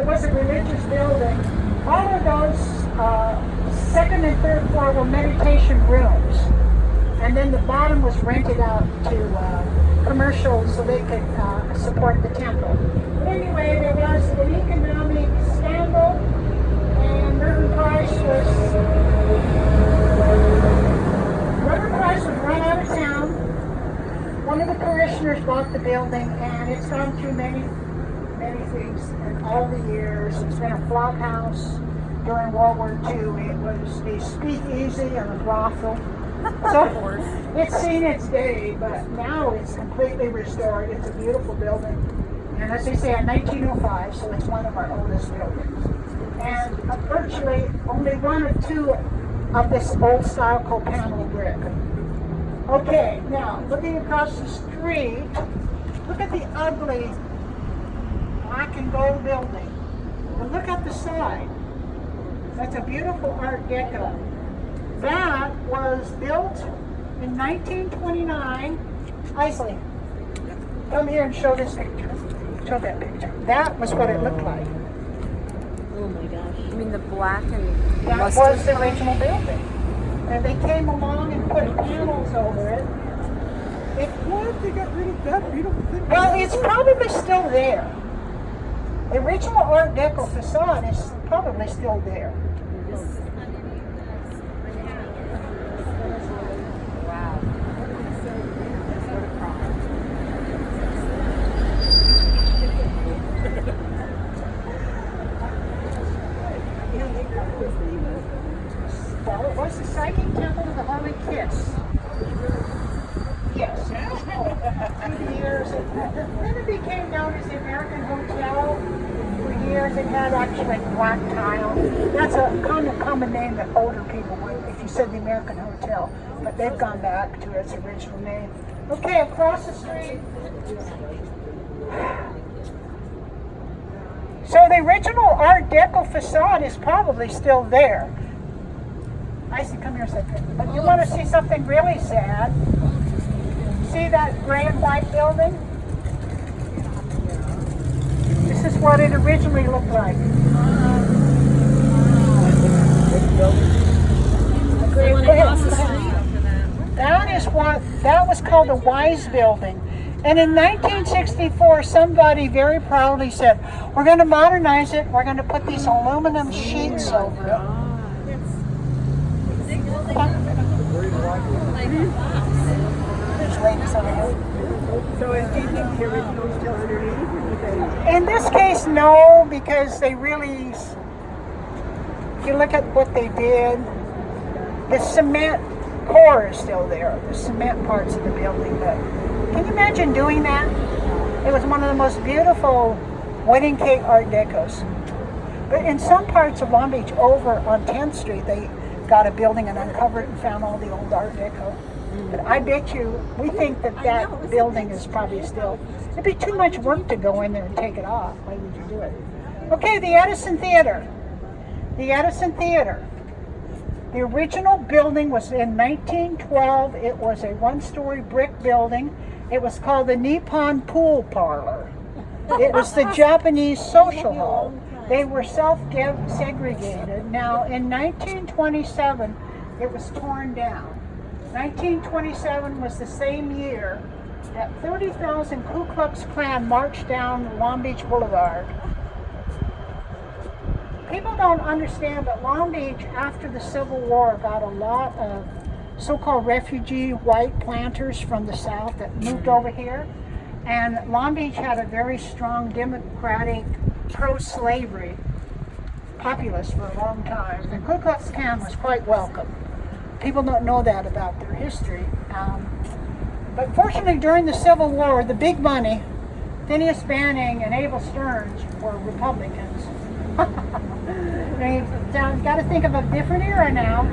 was a religious building, all of those 2nd and 3rd floor were meditation rooms. And then the bottom was rented out to commercials so they could support the temple. But anyway, there was an economic scandal, and Reverend Price was run out of town. One of the parishioners bought the building, and it's gone through many things in all the years. It's been a flop house during World War II. It was the speakeasy and a brothel. So it's seen its day, but now it's completely restored. It's a beautiful building. And as they say, in 1905, so it's one of our oldest buildings. And virtually only 1 or 2 of this old style called panel brick. Okay, now looking across the street, look at the ugly black and gold building. And look at the side. That's a beautiful Art Deco. That was built in 1929. Isley, come here and show this picture. Show that picture. That was what it looked like. Oh my gosh. I mean, the black and That mustard. was the original building. And they came along and put panels over it. What if they got rid of that beautiful thing? Well, it's probably still there. The original Art Deco facade is probably still there. Wow. Well, it was the Psychic Temple of the Holy Kiss. Yes. 2 years. Then it became known as the American Hotel for years. It had actually black tile. That's a kind of common name that older people would if you said the American Hotel, but they've gone back to its original name. Okay, across the street. So the original Art Deco facade is probably still there. I see, come here a second. But you want to see something really sad? See that gray and white building? This is what it originally looked like. That was called the Wise Building. And in 1964, somebody very proudly said, we're going to modernize it. We're going to put these aluminum sheets over it. There's ladies over here. So do you think the original is still underneath? In this case, no, because they really, if you look at what they did, the cement core is still there, the cement parts of the building. But can you imagine doing that? It was one of the most beautiful wedding cake Art Decos. But in some parts of Long Beach, over on 10th Street, they got a building and uncovered it and found all the old Art Deco. But I bet you, we think that that building is probably still, it'd be too much work to go in there and take it off. Why would you do it? Okay, the Edison Theater. The Edison Theater. The original building was in 1912. It was a one-story brick building. It was called the Nippon Pool Parlor. It was the Japanese social hall. They were self-segregated. Now, in 1927, it was torn down. 1927 was the same year that 30,000 Ku Klux Klan marched down Long Beach Boulevard. People don't understand, but Long Beach, after the Civil War, got a lot of so-called refugee white planters from the South that moved over here. And Long Beach had a very strong democratic, pro-slavery populace for a long time. The Ku Klux Klan was quite welcome. People don't know that about their history. But fortunately, during the Civil War, the big money, Phineas Banning and Abel Stearns were Republicans. You've got to think of a different era now.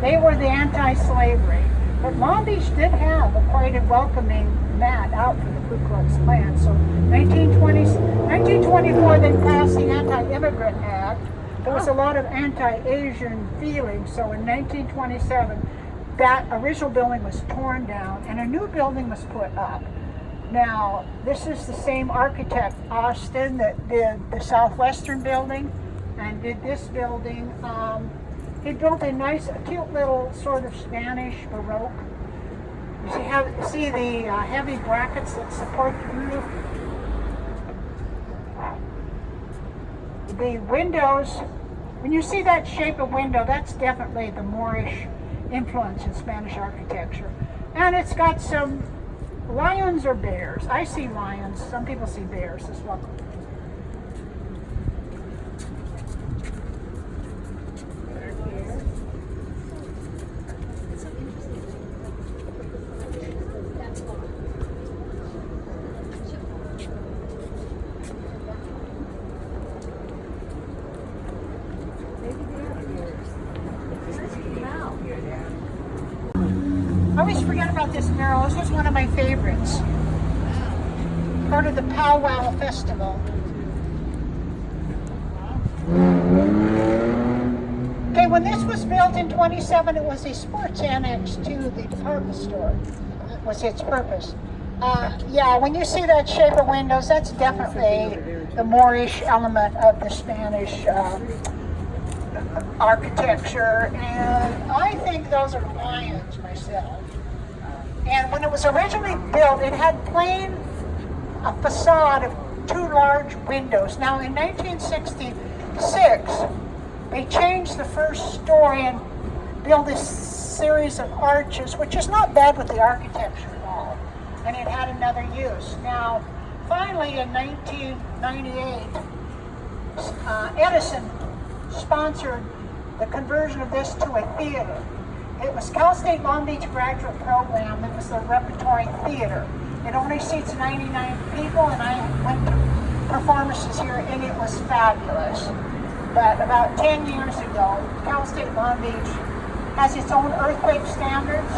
They were the anti-slavery. But Long Beach did have quite a welcoming mat out for the Ku Klux Klan. So 1924, they passed the Anti-Immigrant Act. There was a lot of anti-Asian feeling. So in 1927, that original building was torn down and a new building was put up. Now, this is the same architect, Austin, that did the Southwestern building and did this building. He built a nice, cute little sort of Spanish Baroque. You see the heavy brackets that support the roof. The windows, when you see that shape of window, that's definitely the Moorish influence in Spanish architecture. And it's got some lions or bears. I see lions. Some people see bears as well. I always forget about this mural. This was one of my favorites. Part of the Pow Wow Festival. Okay, when this was built in 27, it was a sports annex to the department store. That was its purpose. Yeah, when you see that shape of windows, that's definitely the Moorish element of the Spanish architecture. And I think those are lions myself. And when it was originally built, it had a facade of 2 large windows. Now in 1966, they changed the first story and built this series of arches, which is not bad with the architecture at all. And it had another use. Now, finally in 1998, Edison sponsored the conversion of this to a theater. It was Cal State Long Beach graduate program. It was the repertory theater. It only seats 99 people, and I went to performances here, and it was fabulous. But about 10 years ago, Cal State Long Beach has its own earthquake standards,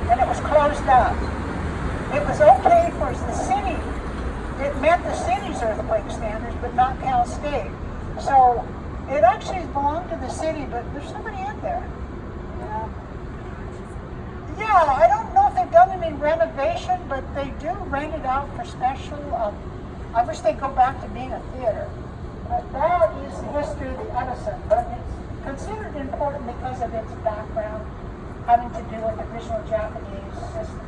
and it was closed up. It was okay for the city. It met the city's earthquake standards, but not Cal State. So it actually belonged to the city, but there's somebody in there. Yeah, I don't know if they've done any renovation, but they do rent it out for special. I wish they'd go back to being a theater. But that is the history of the Edison, but it's considered important because of its background, having to do with the original Japanese system.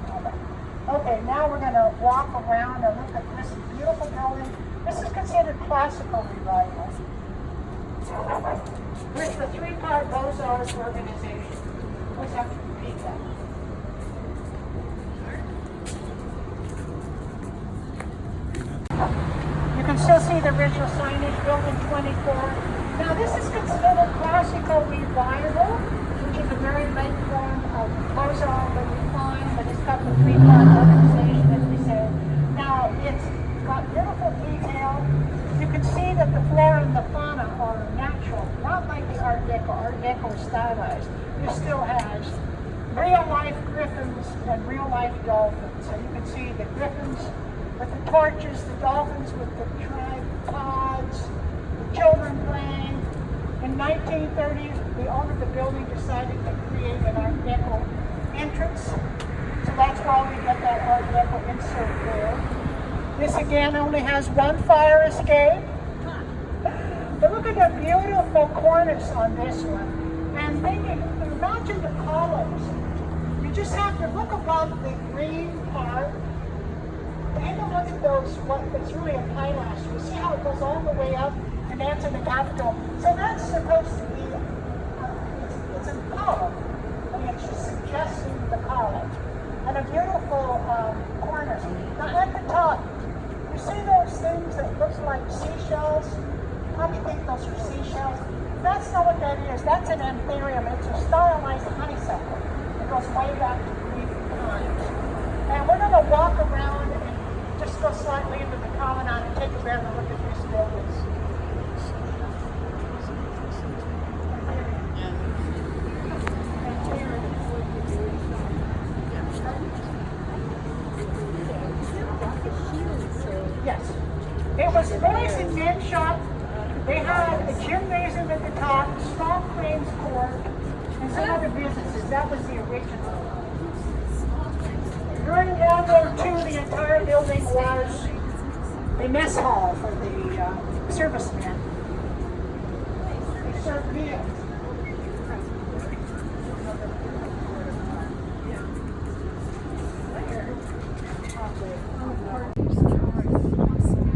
Okay, now we're going to walk around and look at this beautiful building. This is considered classical revival. With the three-part Beaux-Arts organization. Let's have to repeat that. You can still see the original signage, building 24. Now this is considered classical revival, which is a very late form of Beaux-Arts that we find, but it's got the three-part organization, as we said. Now it's got beautiful detail. You can see that the flora and the fauna are natural, not like the Art Deco. Art Deco is stylized. It still has real-life griffins and real-life dolphins. So you can see the griffins with the torches, the dolphins with the tripods, the children playing. In 1930, the owner of the building decided to create an Art Deco entrance. So that's why we get that Art Deco insert there. This again only has one fire escape. But look at the beautiful cornice on this one. And imagine the columns. You just have to look above the green part. Take a look at those, it's really a pilaster. You see how it goes all the way up, and that's in the Capitol. So that's supposed to be, it's a column. I mean, it's just suggesting the column. And a beautiful cornice. Now at the top, you see those things that look like seashells? You probably think those are seashells. That's not what that is. That's an anthurium. It's a stylized honeysuckle. It goes way back to Greek times. And we're going to walk around and just go slightly into the promenade and take a better look at these buildings. Yes. It was boys and men's shop. They had a gymnasium at the top, small claims court, and some other businesses. That was the original. During World War II, the entire building was a mess hall for the servicemen. They served meals.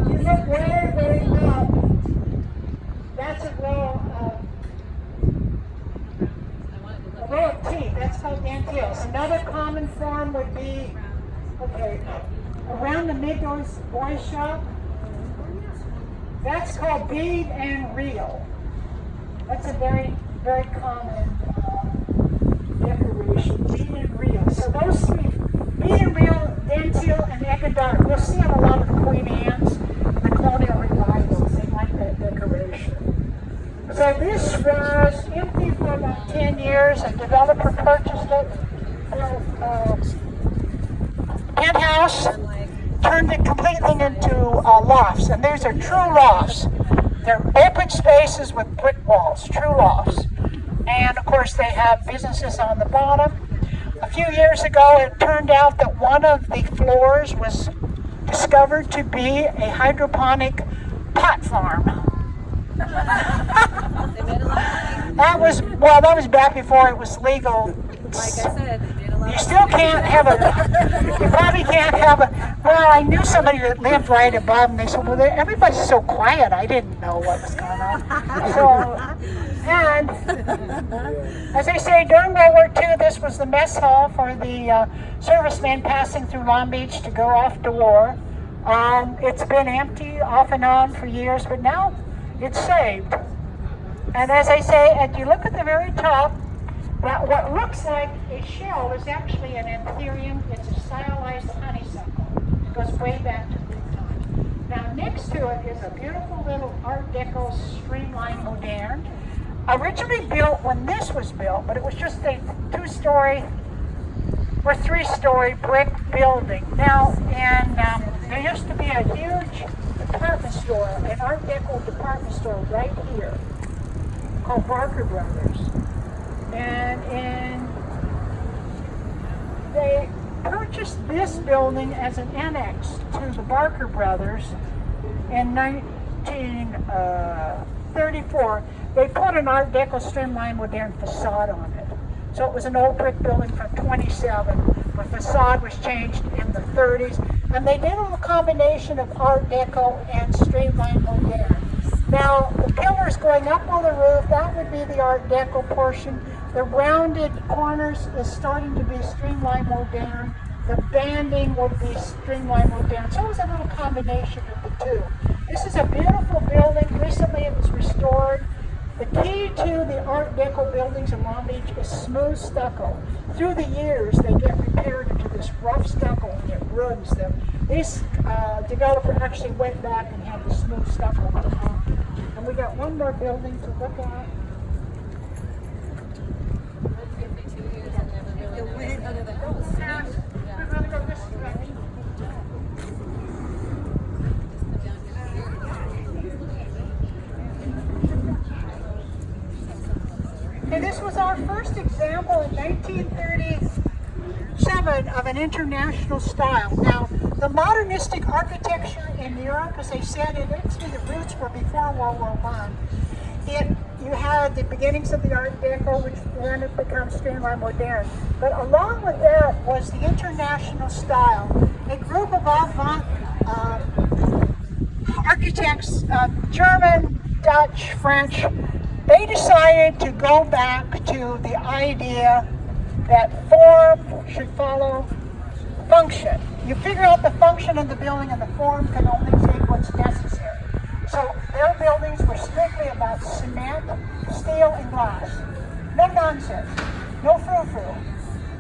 You look way up. That's a row of teeth. That's called dentils. Another common form would be, okay, around the boys shop. That's called bead and reel. That's a very, very common decoration. Bead and reel. So those three, bead and reel, dentil, and ecodart. We'll see on a lot of the Queen Anne's and the colonial revivals. They like that decoration. So this was empty for about 10 years. A developer purchased it for penthouse, turned it completely into lofts. And these are true lofts. They're open spaces with brick walls, true lofts. And of course they have businesses on the bottom. A few years ago it turned out that one of the floors was discovered to be a hydroponic pot farm. That was back before it was legal. Like I said, they did a lot. You still can't have you probably can't have well, I knew somebody that lived right above, and they said, well, everybody's so quiet, I didn't know what was going on. So, and as I say, during World War II, this was the mess hall for the servicemen passing through Long Beach to go off to war. It's been empty off and on for years, but now it's saved. And as I say, as you look at the very top, that what looks like a shell is actually an anthurium. It's a stylized honeysuckle. It goes way back to Greek times. Now next to it is a beautiful little Art Deco streamlined modern. Originally built when this was built, but it was just a 2-story or 3-story brick building. Now, there used to be a huge department store, an Art Deco department store right here called Barker Brothers. And they purchased this building as an annex to the Barker Brothers in 1934. They put an Art Deco streamlined modern facade on it. So it was an old brick building from 27. The facade was changed in the 30s. And they did a combination of Art Deco and streamlined modern. Now, the pillars going up on the roof, that would be the Art Deco portion. The rounded corners is starting to be streamlined modern. The banding would be streamlined modern. So it was a little combination of the two. This is a beautiful building. Recently it was restored. The key to the Art Deco buildings in Long Beach is smooth stucco. Through the years, they get repaired into this rough stucco and it ruins them. This developer actually went back and had the smooth stucco on top. And we got one more building to look at. We're going to go this direction. And this was our first example in 1937 of an international style. Now, the modernistic architecture in Europe, as I said, the roots were before World War I. You had the beginnings of the Art Deco, which then it becomes streamlined modern. But along with that was the international style. A group of avant architects, German, Dutch, French, they decided to go back to the idea that form should follow function. You figure out the function of the building and the form can only take what's necessary. So their buildings were strictly about cement, steel, and glass. No nonsense, no frou-frou.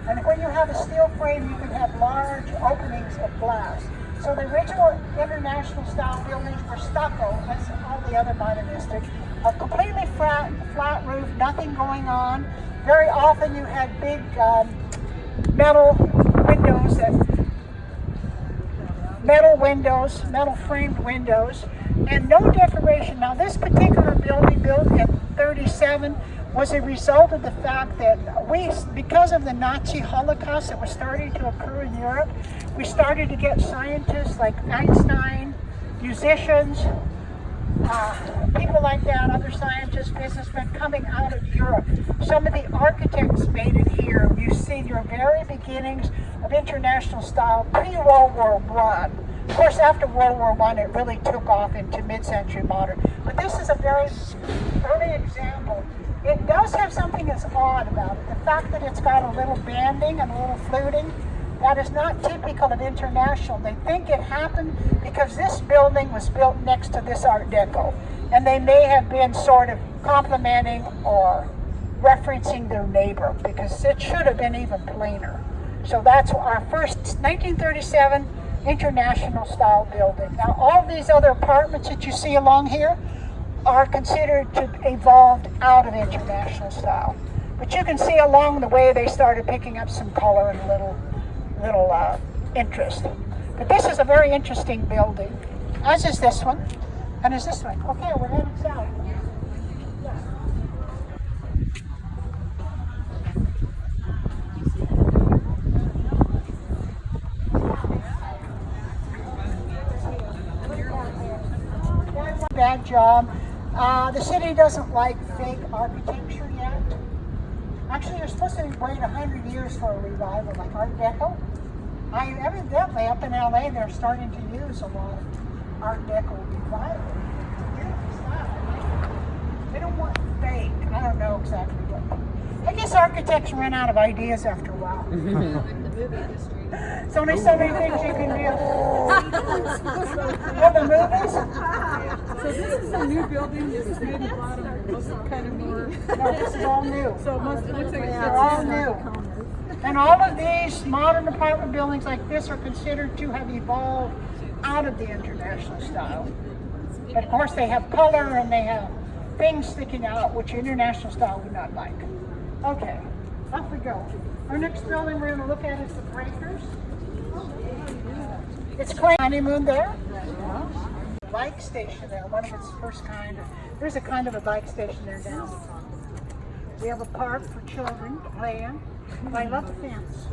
And when you have a steel frame, you can have large openings of glass. So the original international style buildings were stucco, as all the other modernistic, a completely flat roof, nothing going on. Very often you had big metal framed windows, and no decoration. Now this particular building, built in 37, was a result of the fact that because of the Nazi Holocaust that was starting to occur in Europe, we started to get scientists like Einstein, musicians, people like that, other scientists, businessmen coming out of Europe. Some of the architects made it here. You see your very beginnings of international style pre-World War I. Of course, after World War I, it really took off into mid-century modern. But this is a very early example. It does have something that's odd about it. The fact that it's got a little banding and a little fluting, that is not typical of international. They think it happened because this building was built next to this Art Deco. And they may have been sort of complimenting or referencing their neighbor because it should have been even plainer. So that's our first 1937 international style building. Now all these other apartments that you see along here are considered to have evolved out of international style. But you can see along the way they started picking up some color and little interest. But this is a very interesting building, as is this one, and is this one. Okay, we're heading south. Bad job. The city doesn't like fake architecture yet. Actually, you're supposed to wait 100 years for a revival, like Art Deco. Evidently, up in LA, they're starting to use a lot of Art Deco revival. They don't want fake. I don't know exactly what. I guess architects run out of ideas after a while. There's only so many things you can do. Oh, the movies? So this is a new building. This is maybe bottom. This is kind of more. No, this is all new. So it looks like They're all new. And all of these modern apartment buildings like this are considered to have evolved out of the international style. And of course, they have color and they have things sticking out, which international style would not like. Okay, off we go. Our next building we're going to look at is the Breakers. It's Clay honeymoon there. Bike station there, one of its first kind. There's a kind of a bike station there now. We have a park for children to play in. I love the fence.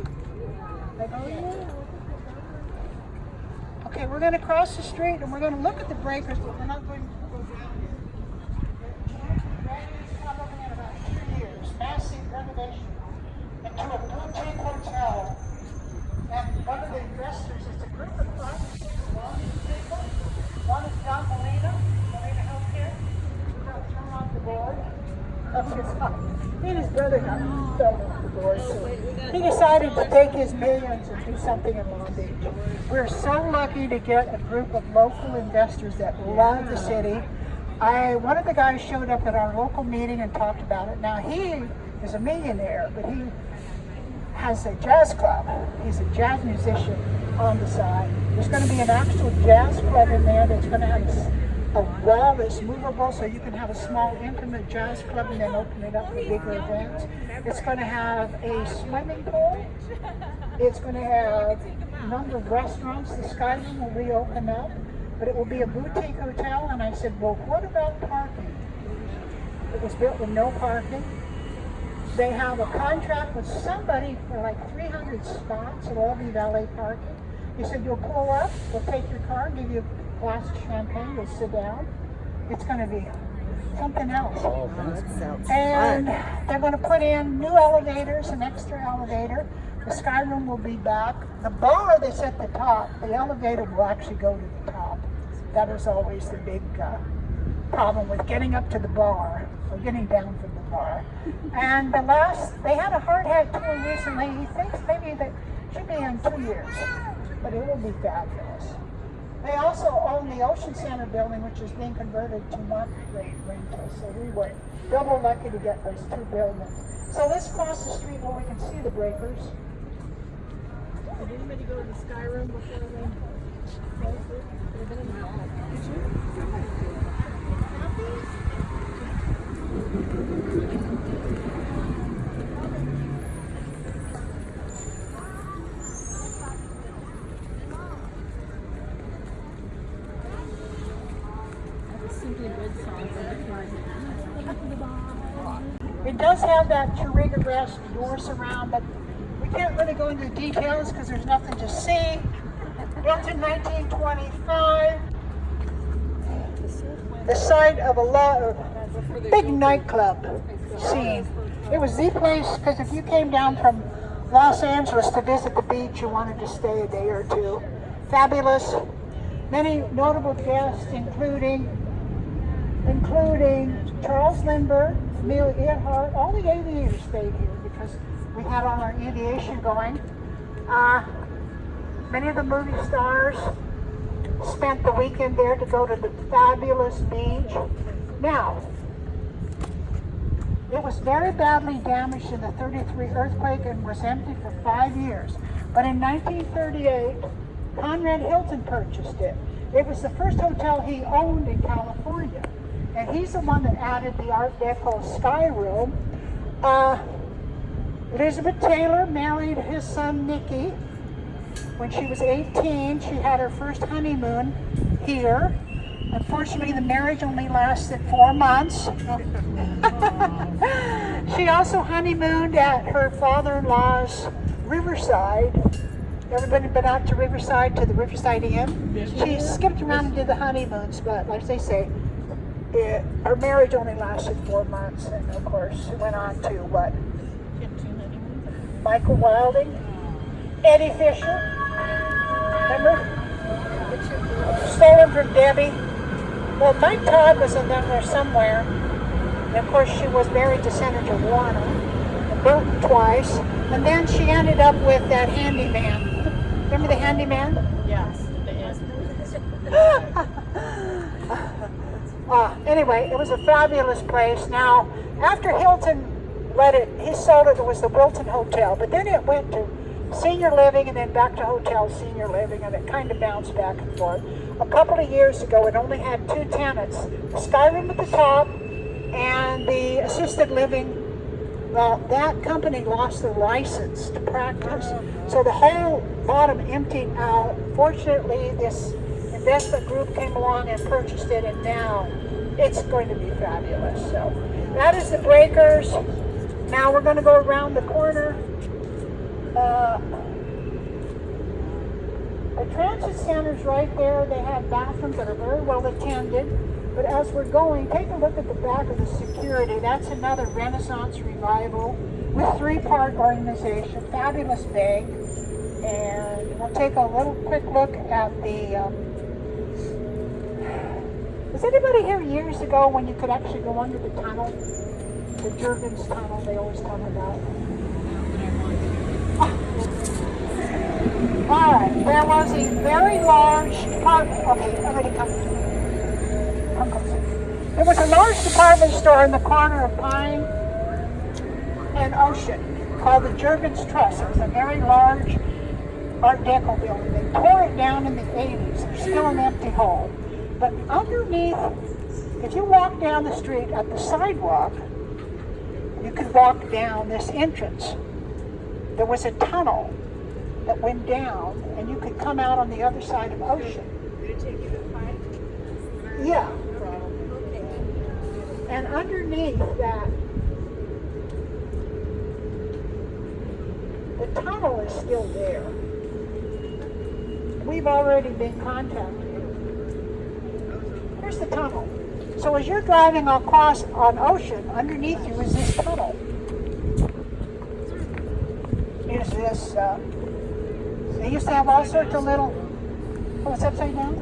Okay, we're going to cross the street and we're going to look at the Breakers, but we're not going to go down here. It's probably in about 2 years. Massive renovation into a boutique hotel. And one of the investors is a group of 5 or 6 people. One is John Molina Healthcare. He got thrown off the board. He and his brother got thrown off the board. So he decided to take his millions and do something in Long Beach. We're so lucky to get a group of local investors that love the city. One of the guys showed up at our local meeting and talked about it. Now he is a millionaire, but he has a jazz club. He's a jazz musician on the side. There's going to be an actual jazz club in there that's going to have a wall that's movable so you can have a small intimate jazz club and then open it up for bigger events. It's going to have a swimming pool. It's going to have a number of restaurants. The Sky Room will reopen up, but it will be a boutique hotel. And I said, well, what about parking? It was built with no parking. They have a contract with somebody for like 300 spots. It'll all be valet parking. He said, you'll pull up, we'll take your car, give you a glass of champagne, you'll sit down. It's going to be something else. And they're going to put in new elevators, an extra elevator. The Sky Room will be back. The bar that's at the top, the elevator will actually go to the top. That is always the big problem with getting up to the bar or getting down from the bar. And they had a hard hat tour recently. He thinks maybe that should be in 2 years, but it will be fabulous. They also own the Ocean Center building, which is being converted to market-rate rental. So we were double lucky to get those 2 buildings. So let's cross the street where we can see the Breakers. Did anybody go to the Sky Room before they closed it? They've been in the hall. Did you? It does have that Tariga grass door surround, but we can't really go into details because there's nothing to see. Built in 1925, the site of a big nightclub scene. It was the place, because if you came down from Los Angeles to visit the beach, you wanted to stay a day or two. Fabulous. Many notable guests, including Charles Lindbergh, Amelia Earhart. All the aviators stayed here because we had all our aviation going. Many of the movie stars spent the weekend there to go to the fabulous beach. Now, it was very badly damaged in the 33 earthquake and was empty for 5 years. But in 1938, Conrad Hilton purchased it. It was the first hotel he owned in California. And he's the one that added the Art Deco Sky Room. Elizabeth Taylor married his son Nicky when she was 18. She had her first honeymoon here. Unfortunately, the marriage only lasted 4 months. She also honeymooned at her father-in-law's Riverside. Everybody been out to Riverside, to the Riverside Inn? She skipped around and did the honeymoons, but like they say, her marriage only lasted 4 months, and of course, it went on to what? Michael Wilding, Eddie Fisher, remember? Stolen from Debbie. Well, Mike Todd was in there somewhere, and of course, she was married to Senator Warner, and Burton twice, and then she ended up with that handyman. Remember the handyman? Yes, Anyway, it was a fabulous place. Now, after Hilton let it, he sold it, it was the Wilton Hotel, but then it went to senior living and then back to hotel senior living, and it kind of bounced back and forth. A couple of years ago, it only had 2 tenants, the sky room at the top and the assisted living. Well, that company lost their license to practice, so the whole bottom emptied out. Fortunately, this investment group came along and purchased it, and now it's going to be fabulous. So that is the Breakers. Now we're going to go around the corner. The transit center's right there. They have bathrooms that are very well attended. But as we're going, take a look at the back of the security. That's another Renaissance revival with 3-part organization. Fabulous bag. And we'll take a little quick look at the... was anybody here years ago when you could actually go under the tunnel? The Jurgens tunnel they always talk about. Alright, there was a very large department. Okay, everybody come. There was a large department store in the corner of Pine and Ocean called the Jurgens Trust. It was a very large Art Deco building. They tore it down in the 80s. There's still an empty hole. But underneath, if you walk down the street at the sidewalk, you could walk down this entrance. There was a tunnel that went down, and you could come out on the other side of Ocean. Did it take you to Pine? Yeah. And underneath that, the tunnel is still there. We've already been contacted. Here's the tunnel. So as you're driving across on Ocean, underneath you is this tunnel. Is this, they used to have all sorts of little, oh, it's upside down?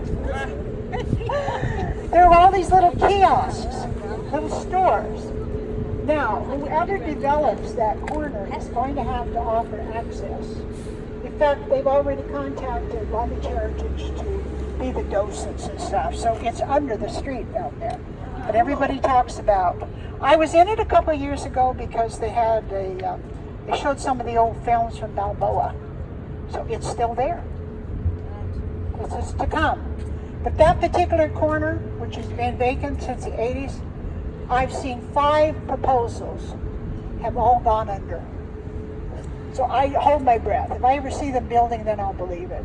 There were all these little kiosks, little stores. Now, whoever develops that corner is going to have to offer access. In fact, they've already contacted Long Beach Heritage to be the docents and stuff, so it's under the street out there. But everybody talks about, I was in it a couple of years ago because they had a, they showed some of the old films from Balboa. So it's still there. It's to come. But that particular corner, which has been vacant since the 80s, I've seen 5 proposals have all gone under. So I hold my breath. If I ever see the building, then I'll believe it.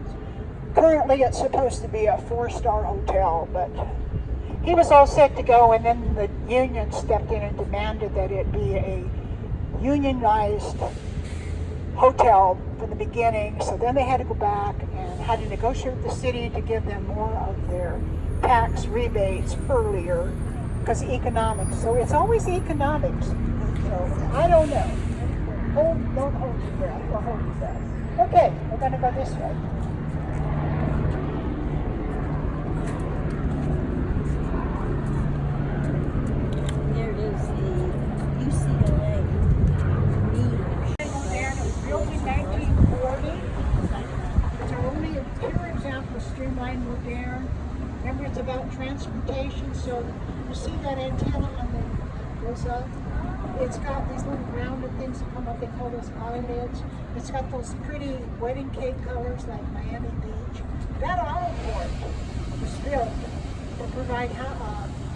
Currently, it's supposed to be a 4-star hotel, but he was all set to go, and then the union stepped in and demanded that it be a unionized hotel from the beginning. So then they had to go back and had to negotiate with the city to give them more of their tax rebates earlier because of economics. So it's always economics. So I don't know. Don't hold your breath or hold your breath. Okay, we're going to go this way. There is the UCLA meeting. It was built in 1940. It's only a pure example of streamlined modern. Remember, it's about transportation, so you see that antenna on the goes up. It's got these little rounded things that come up. They call those eyelids. It's got those pretty wedding cake colors like Miami Beach. That auto port was built to provide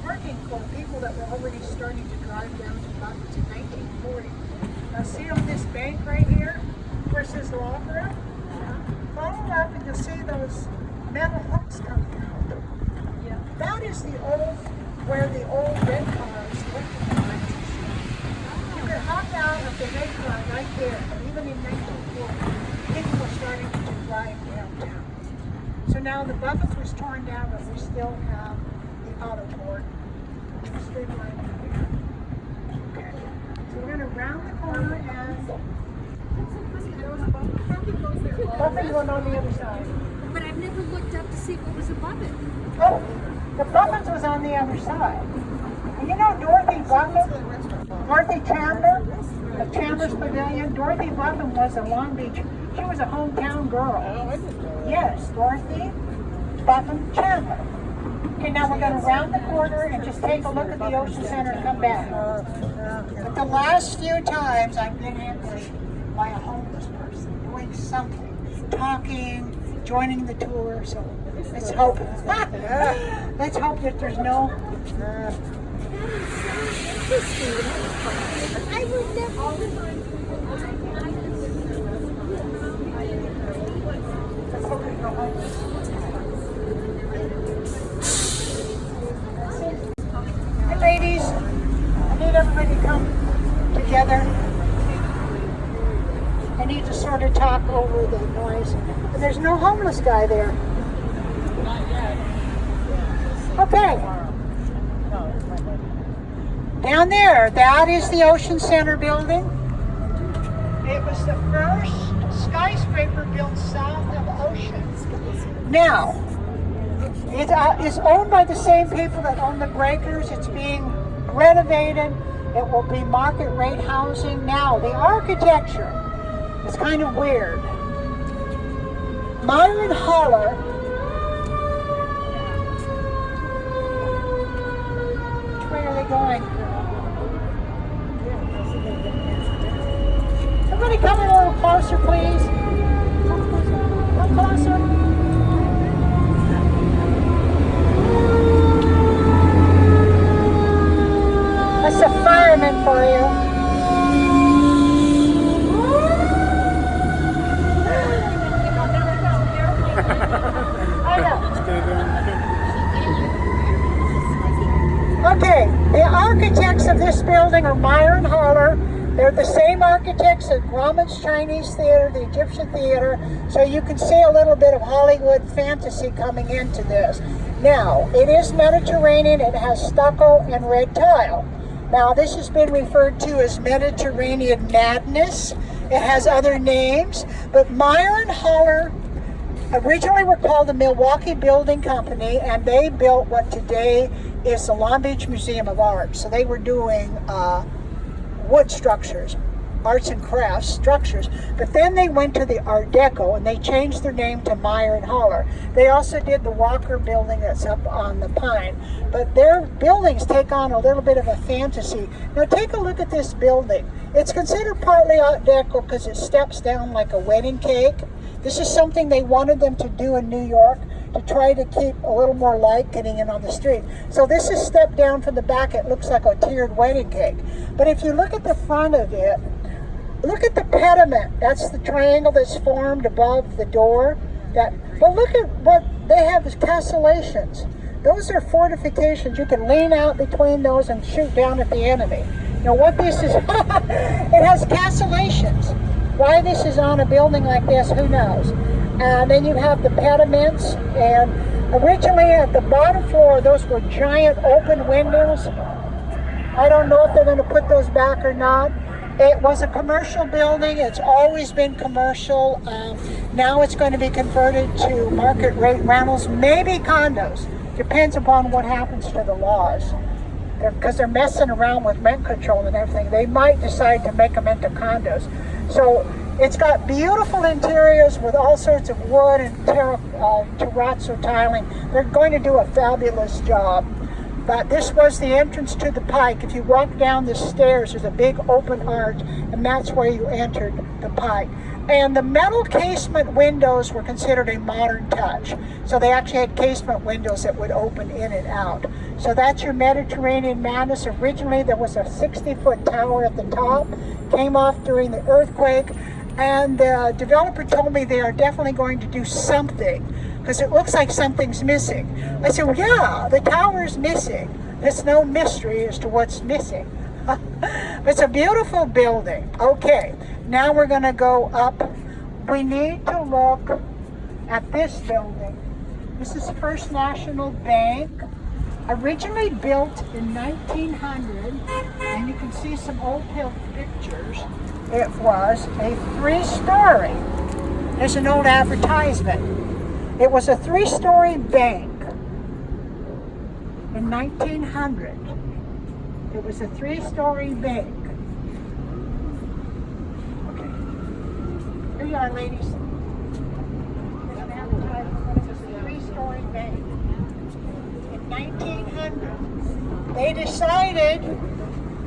parking for people that were already starting to drive down to Buckets in 1940. Now see on this bank right here, where it says Law Group? Follow up and you'll see those metal hooks coming out. Yeah. That is the old, where the old red cars went to the lights. You could hop out of the red car right there, even in 1940. People were starting to drive downtown. So now the Buffets was torn down, but we still have the auto port. Streamlined here. Okay. So we're going to round the corner and Buffett going on the other side. But I've never looked up to see what was above it. Oh, the Buffets was on the other side. And you know Dorothy Buffett? Dorothy Chandler? Of Chandler's Pavilion? Dorothy Buffett was a Long Beach. She was a hometown girl. Yes, Dorothy Buffett Chandler. Okay, now we're going to round the corner and just take a look at the Ocean Center and come back. But the last few times I've been ambushed by a homeless person. doing something, talking, joining the tour. So let's hope. Let's hope that there's no. I would never. Let's hope there's no homeless. Hey, ladies, I need everybody to come together. I need to sort of talk over the noise. And there's no homeless guy there. Okay. Down there, that is the Ocean Center building. It was the first skyscraper built south of Ocean. Now, it is owned by the same people that own the breakers. It's being renovated. It will be market rate housing. Now, the architecture is kind of weird. Myron Haller, which way are they going? Somebody come in a little closer, please. Come closer. That's a fireman for you. I know. Okay, the architects of this building are Myron Haller. They're the same architects at Grauman's Chinese Theater, the Egyptian Theater, so you can see a little bit of Hollywood fantasy coming into this. Now, it is Mediterranean. It has stucco and red tile. Now, this has been referred to as Mediterranean madness. It has other names, but Myron Haller originally were called the Milwaukee Building Company, and they built what today is the Long Beach Museum of Art. So they were doing wood structures, arts and crafts structures, but then they went to the Art Deco and they changed their name to Myron Haller. They also did the Walker building that's up on the Pine, but their buildings take on a little bit of a fantasy. Now take a look at this building. It's considered partly Art Deco because it steps down like a wedding cake. This is something they wanted them to do in New York to try to keep a little more light getting in on the street. So this is stepped down from the back. It looks like a tiered wedding cake. But if you look at the front of it, look at the pediment. That's the triangle that's formed above the door. But look at what they have as castellations. Those are fortifications. You can lean out between those and shoot down at the enemy. Now what this is, it has castellations. Why this is on a building like this, who knows? And then you have the pediments, and originally at the bottom floor, those were giant open windows. I don't know if they're going to put those back or not. It was a commercial building. It's always been commercial. Now it's going to be converted to market rate rentals, maybe condos. Depends upon what happens to the laws. Because they're messing around with rent control and everything. They might decide to make them into condos. So it's got beautiful interiors with all sorts of wood and terrazzo tiling. They're going to do a fabulous job. But this was the entrance to the Pike. If you walk down the stairs, there's a big open arch, and that's where you entered the Pike. And the metal casement windows were considered a modern touch. So they actually had casement windows that would open in and out. So that's your Mediterranean madness. Originally, there was a 60-foot tower at the top, came off during the earthquake, and the developer told me they are definitely going to do something because it looks like something's missing. I said, well, yeah, the tower is missing. There's no mystery as to what's missing. It's a beautiful building. Okay, now we're going to go up. We need to look at this building. This is First National Bank. Originally built in 1900, and you can see some old pictures. It was a 3-story. There's an old advertisement. It was a 3-story bank in 1900. It was a 3-story bank. Okay. Here you are, ladies. There's an advertisement. It was a 3-story bank. In 1900, they decided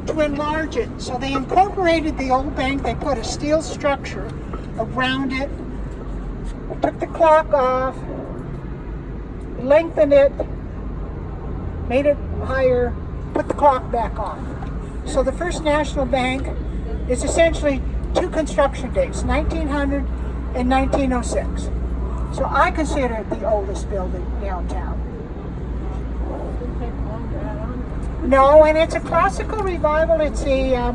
to enlarge it. So they incorporated the old bank. They put a steel structure around it, took the clock off, lengthened it, made it higher, put the clock back on. So the First National Bank is essentially two construction dates, 1900 and 1906. So I consider it the oldest building downtown. Didn't take long to add on. No, and it's a classical revival. It's a,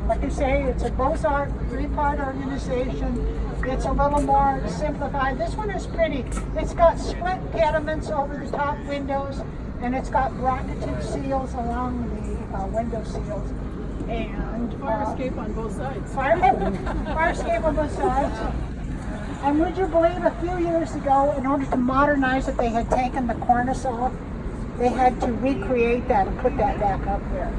like I say, it's a Beaux-Arts three-part organization. It's a little more simplified. This one is pretty. It's got split pediments over the top windows, and it's got bracketed seals along the window seals. And Fire escape on both sides. fire escape on both sides. And would you believe a few years ago, in order to modernize it, they had taken the cornice off. They had to recreate that and put that back up there.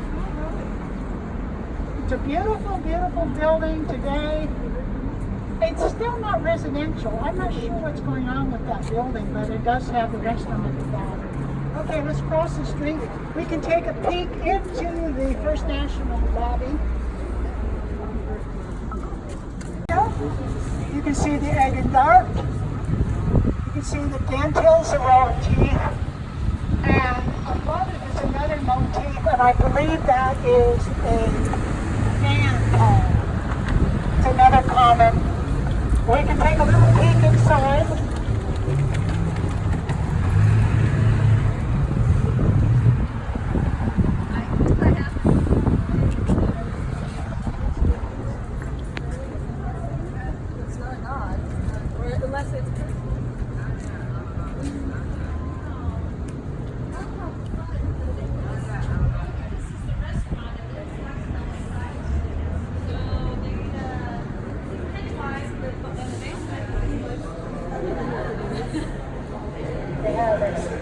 It's a beautiful, beautiful building today. It's still not residential. I'm not sure what's going on with that building, but it does have the restaurant at the bottom. Okay, let's cross the street. We can take a peek into the First National lobby. You can see the egg and dart. You can see the dentils are all teeth. And above it is another motif, and I believe that is a fan palm. It's another common. We can take a little peek inside. It's not odd. Or unless it's They have this.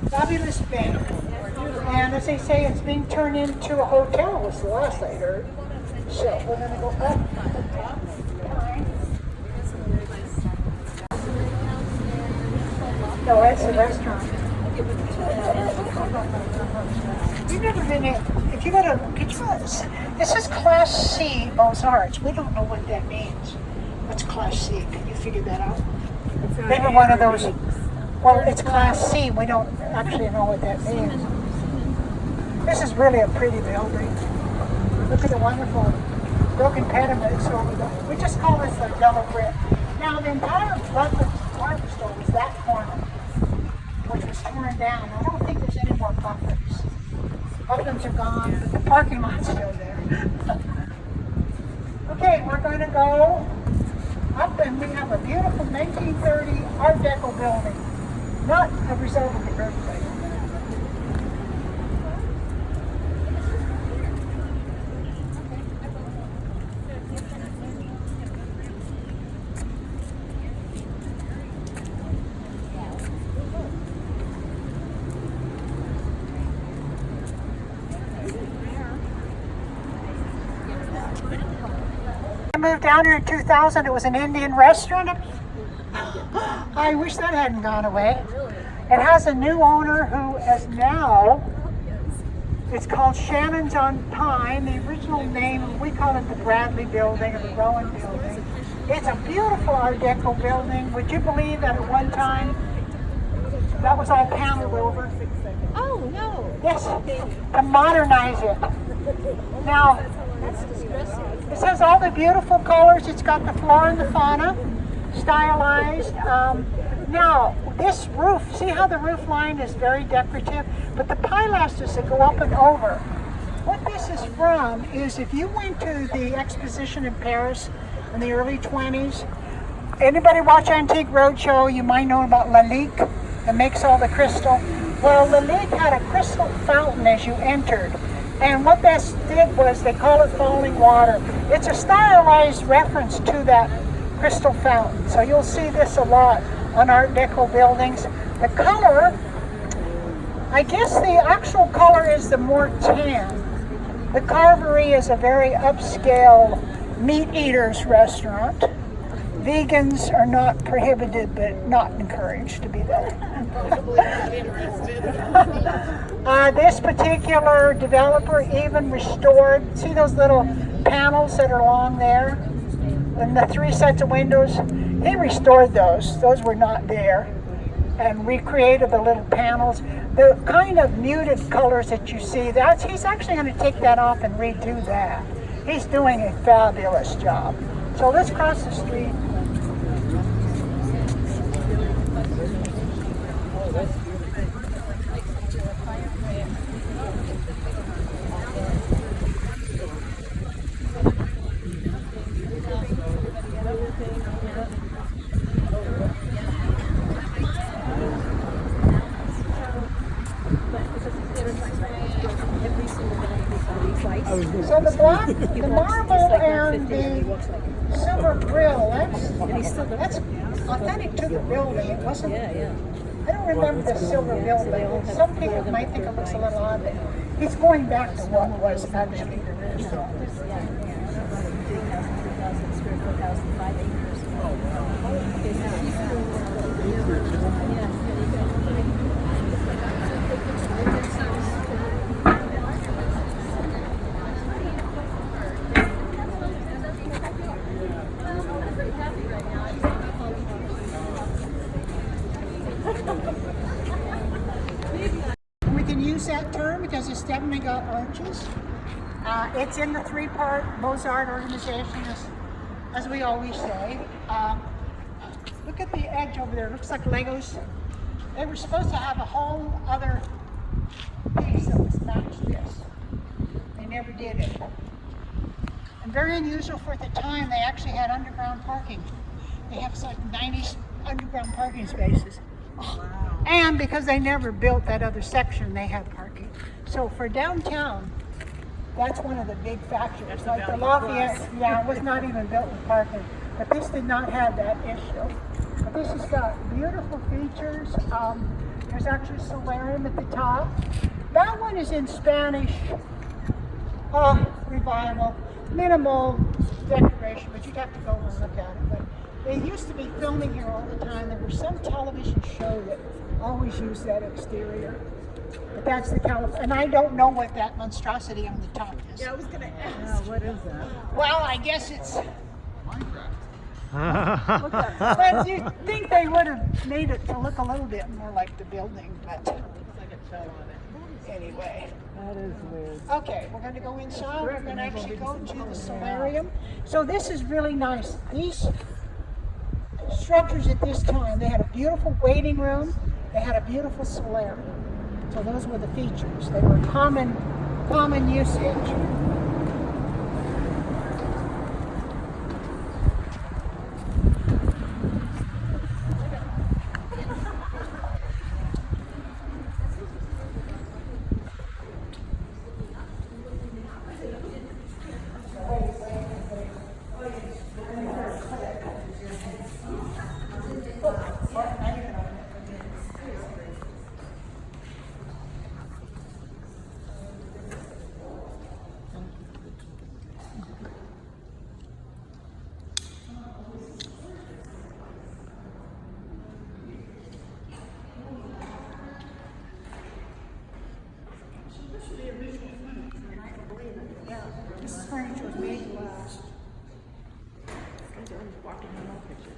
Fabulous bank. And as they say, it's being turned into a hotel, was the last I heard. So we're going to go up. No, it's a restaurant. You've never been in. If you go to, this is Class C Beaux-Arts. We don't know what that means. What's Class C? Can you figure that out? They were one of those. Well, it's Class C. We don't actually know what that means. This is really a pretty building. Look at the wonderful broken pediments over there. We just call this the yellow brick. Now, the entire Butler's department store was that corner, which was torn down. I don't think there's any more Butlers. Butlers are gone, but the parking lot's still there. Okay, we're going to go up, and we have a beautiful 1930 Art Deco building. Not a result of the earthquake. I moved down here in 2000. It was an Indian restaurant. I wish that hadn't gone away. It has a new owner who is now, it's called Shannon's on Pine. The original name, we call it the Bradley Building or the Rowan Building. It's a beautiful Art Deco building. Would you believe that at one time that was all paneled over? Oh, no. Yes, to modernize it. Now, it says all the beautiful colors. It's got the flora and the fauna, stylized. Now, this roof, see how the roof line is very decorative? But the pilasters that go up and over. What this is from is if you went to the exposition in Paris in the early 20s, anybody watch Antique Roadshow, you might know about Lalique that makes all the crystal. Well, Lalique had a crystal fountain as you entered. And what that did was they call it falling water. It's a stylized reference to that crystal fountain. So you'll see this a lot on Art Deco buildings. The color, I guess the actual color is the more tan. The Carvery is a very upscale meat eaters restaurant. Vegans are not prohibited, but not encouraged to be there. This particular developer even restored, see those little panels that are along there? And the 3 sets of windows? He restored those. Those were not there. And recreated the little panels. The kind of muted colors that you see, he's actually going to take that off and redo that. He's doing a fabulous job. So let's cross the street. So the black, the marble and the silver grill, that's authentic to the building. It wasn't, I don't remember the silver building. Some people might think it looks a little odd, but it's going back to what was actually the restaurant. We can use that term because it's definitely got arches. It's in the 3-part Beaux-Arts organization, as we always say. Look at the edge over there. It looks like Legos. They were supposed to have a whole other piece that was matched this. They never did it. And very unusual for the time, they actually had underground parking. They have like 90 underground parking spaces. Wow. And because they never built that other section, they had parking. So for downtown, that's one of the big factors. Like the Lafayette, it was not even built with parking. But this did not have that issue. But this has got beautiful features. There's actually a solarium at the top. That one is in Spanish revival. Minimal decoration, but you'd have to go and look at it. But they used to be filming here all the time. There was some television show that always used that exterior. But that's the California, and I don't know what that monstrosity on the top is. Yeah, I was going to ask. What is that? Well, I guess it's Minecraft. but you think they would have made it to look a little bit more like the building, but Like it fell on it. anyway. That is weird. Okay, we're going to go inside. We're going to actually go to the solarium. So this is really nice. These structures at this time, they had a beautiful waiting room. They had a beautiful solarium. So those were the features. They were common usage. walking around all pictures.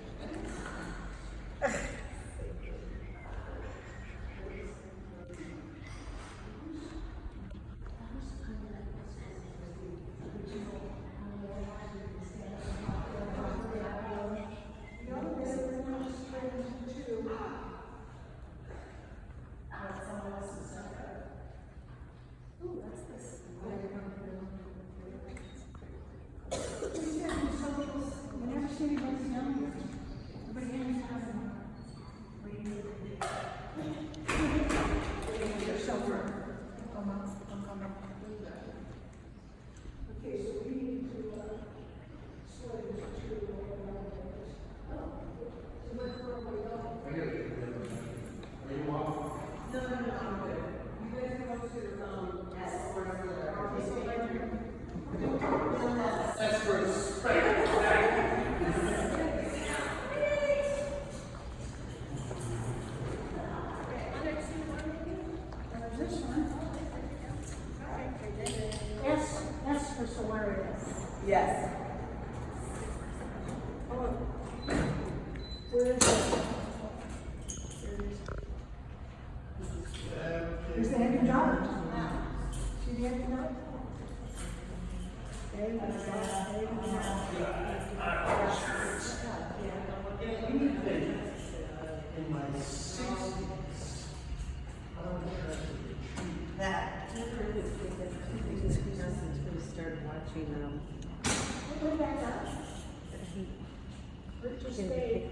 S for Solarius. Yes. Where is it? Here's the head and job. See the head and job? There you In my 60s, That. Since we started watching Put that up. Richard Spade.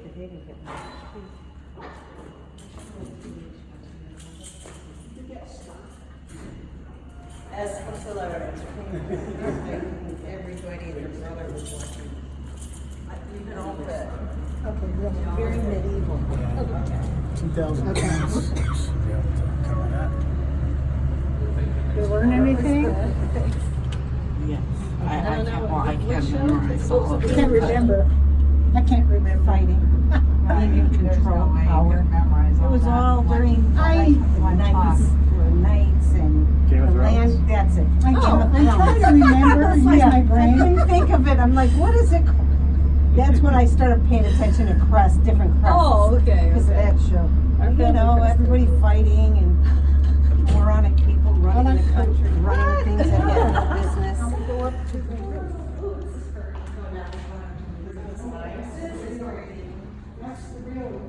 You get stuck. S for Solaris. Everybody and their brother was watching. Leave it all good. Okay, real Very medieval. 2000 pounds. You learn anything? Yes. I can't memorize all of I it. can't remember. I can't remember. Fighting. Being in control, power. It was all during I- nights, and Game of the Thrones. land, that's it. I'm Game of trying to Thrones. remember. I was like, Yeah, my I brain. couldn't think of it. I'm like, what is it called? That's when I started paying attention to different crests. Oh, okay, Because okay. of that show. Okay. You know, everybody fighting and moronic people running the country, running things that had no business. I'm gonna go up to the. That's the real one.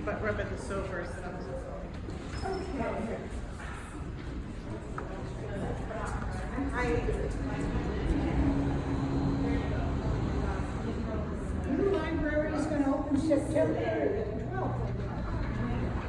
But rubbing the sofas. New library is gonna open September 12th.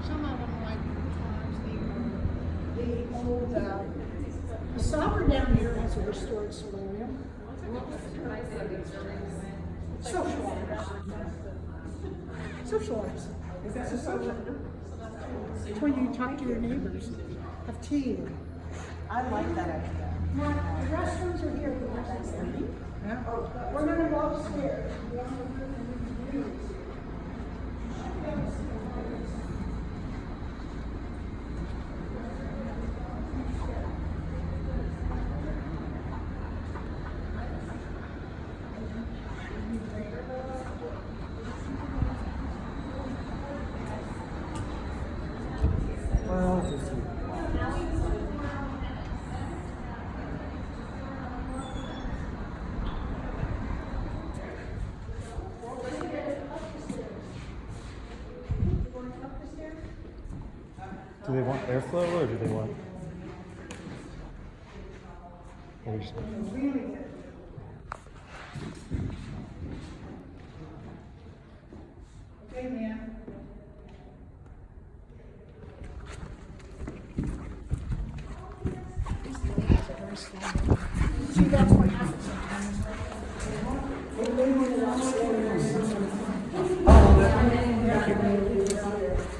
Some of them like the old, the Sovereign down here has a restored solarium. Socialize. Socialize. That's a social. It's when you talk to your neighbors, have tea. I like that idea. Now, the restrooms are here. We're gonna go upstairs. Do they want airflow or do they want? Or just- Really good. Okay, man. See, that's what happens sometimes.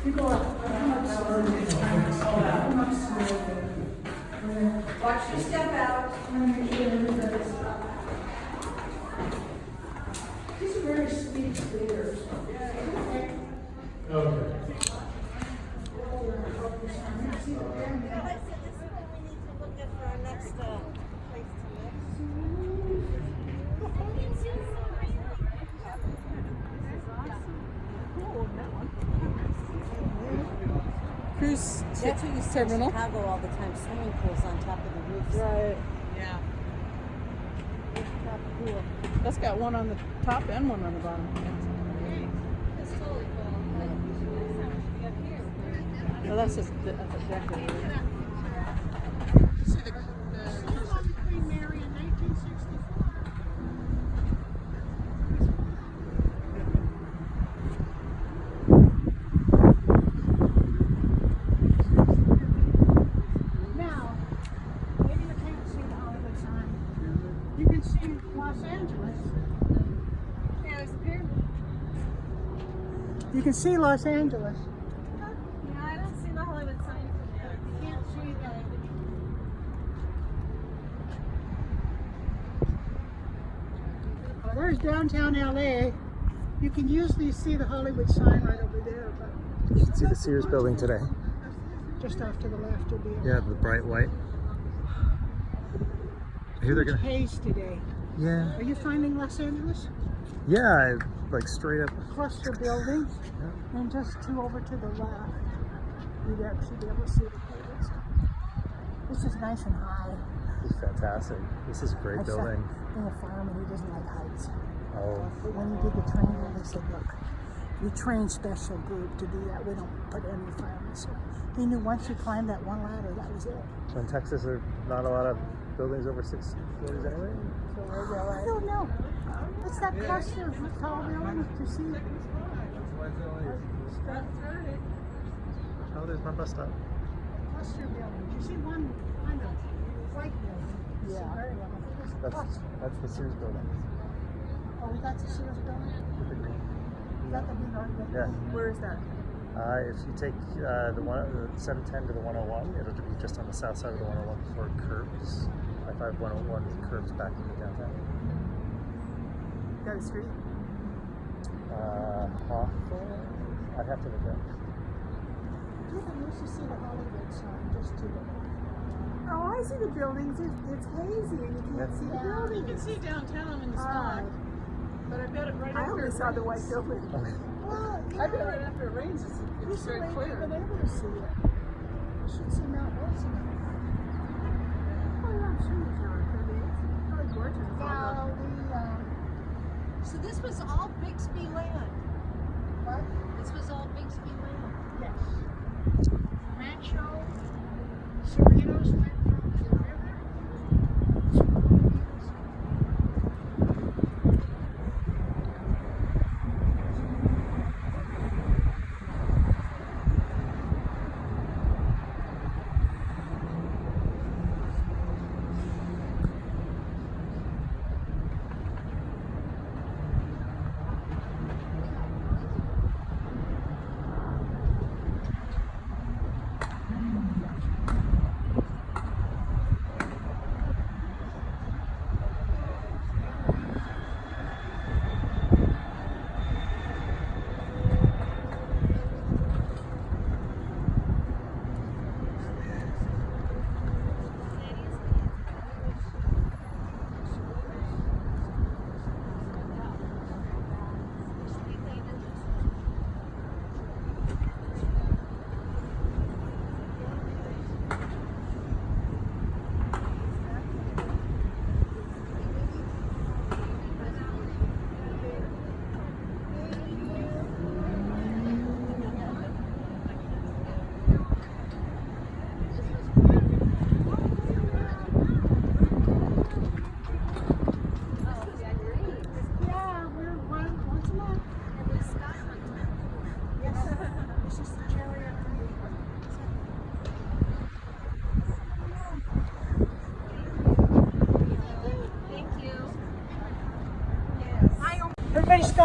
You go up. Watch your step out. These are very sweet stairs. Okay. Cruise That's what you see in terminal. Chicago all the time, swimming pools on top of the roofs. Right. Yeah. Cool. That's got one on the top and one on the bottom. That's totally cool. Oh, that's just that's a deck. See the cruise on the Queen Mary in 1964. Now, maybe you can't see the Hollywood sign. You can see Los Angeles. Yeah, there's a pyramid. You can see Los Angeles. Yeah, I don't see the Hollywood sign from there. You can't see the. Oh, there's downtown LA. You can usually see the Hollywood sign right over there, but You should see the Sears building today. just off to the left will be a Yeah, the bright white. I hear they're huge gonna. haze today. Yeah. Are you finding Los Angeles? Yeah, like straight up. Cluster buildings, and just two over to the left, you'd actually be able to see the buildings. This is nice and high. This is fantastic. This is a great I saw building. being a fireman, he doesn't like heights. Oh, But when he did the training, they said, look, we train special group to do that. We don't put any firemen. So he knew once you climbed that one ladder, that was it. so in Texas, there are not a lot of buildings over 6 floors anyway. I don't know. What's that cluster of tall buildings? Do you see? Oh, there's my bus stop. Cluster buildings. You see one kind of white building? Yeah. Very well. That's the Sears building. Oh, we got the Sears building? With the green. Is that the big art building? Yeah. Where is that? If you take the 710 to the 101, it'll be just on the south side of the 101 before it curves. I-5 101 curves back into downtown. Got a street? Hawthorne? I'd have to look at. You can usually see the Hollywood sign just to the left. Oh, I see the buildings. It's hazy and you can't see the Yeah. buildings. You can see downtown in the sky, but I bet it right I after only it saw the rains. white building. Well, I bet right after it rains, it's very recently clear. we've been able to see it. You should see Mount Wilson. Oh, yeah, I'm sure you can. It's really gorgeous. It's all Now, So this was all Bixby land. what? This was all Bixby land. Yes. Rancho Cerritos went from the river.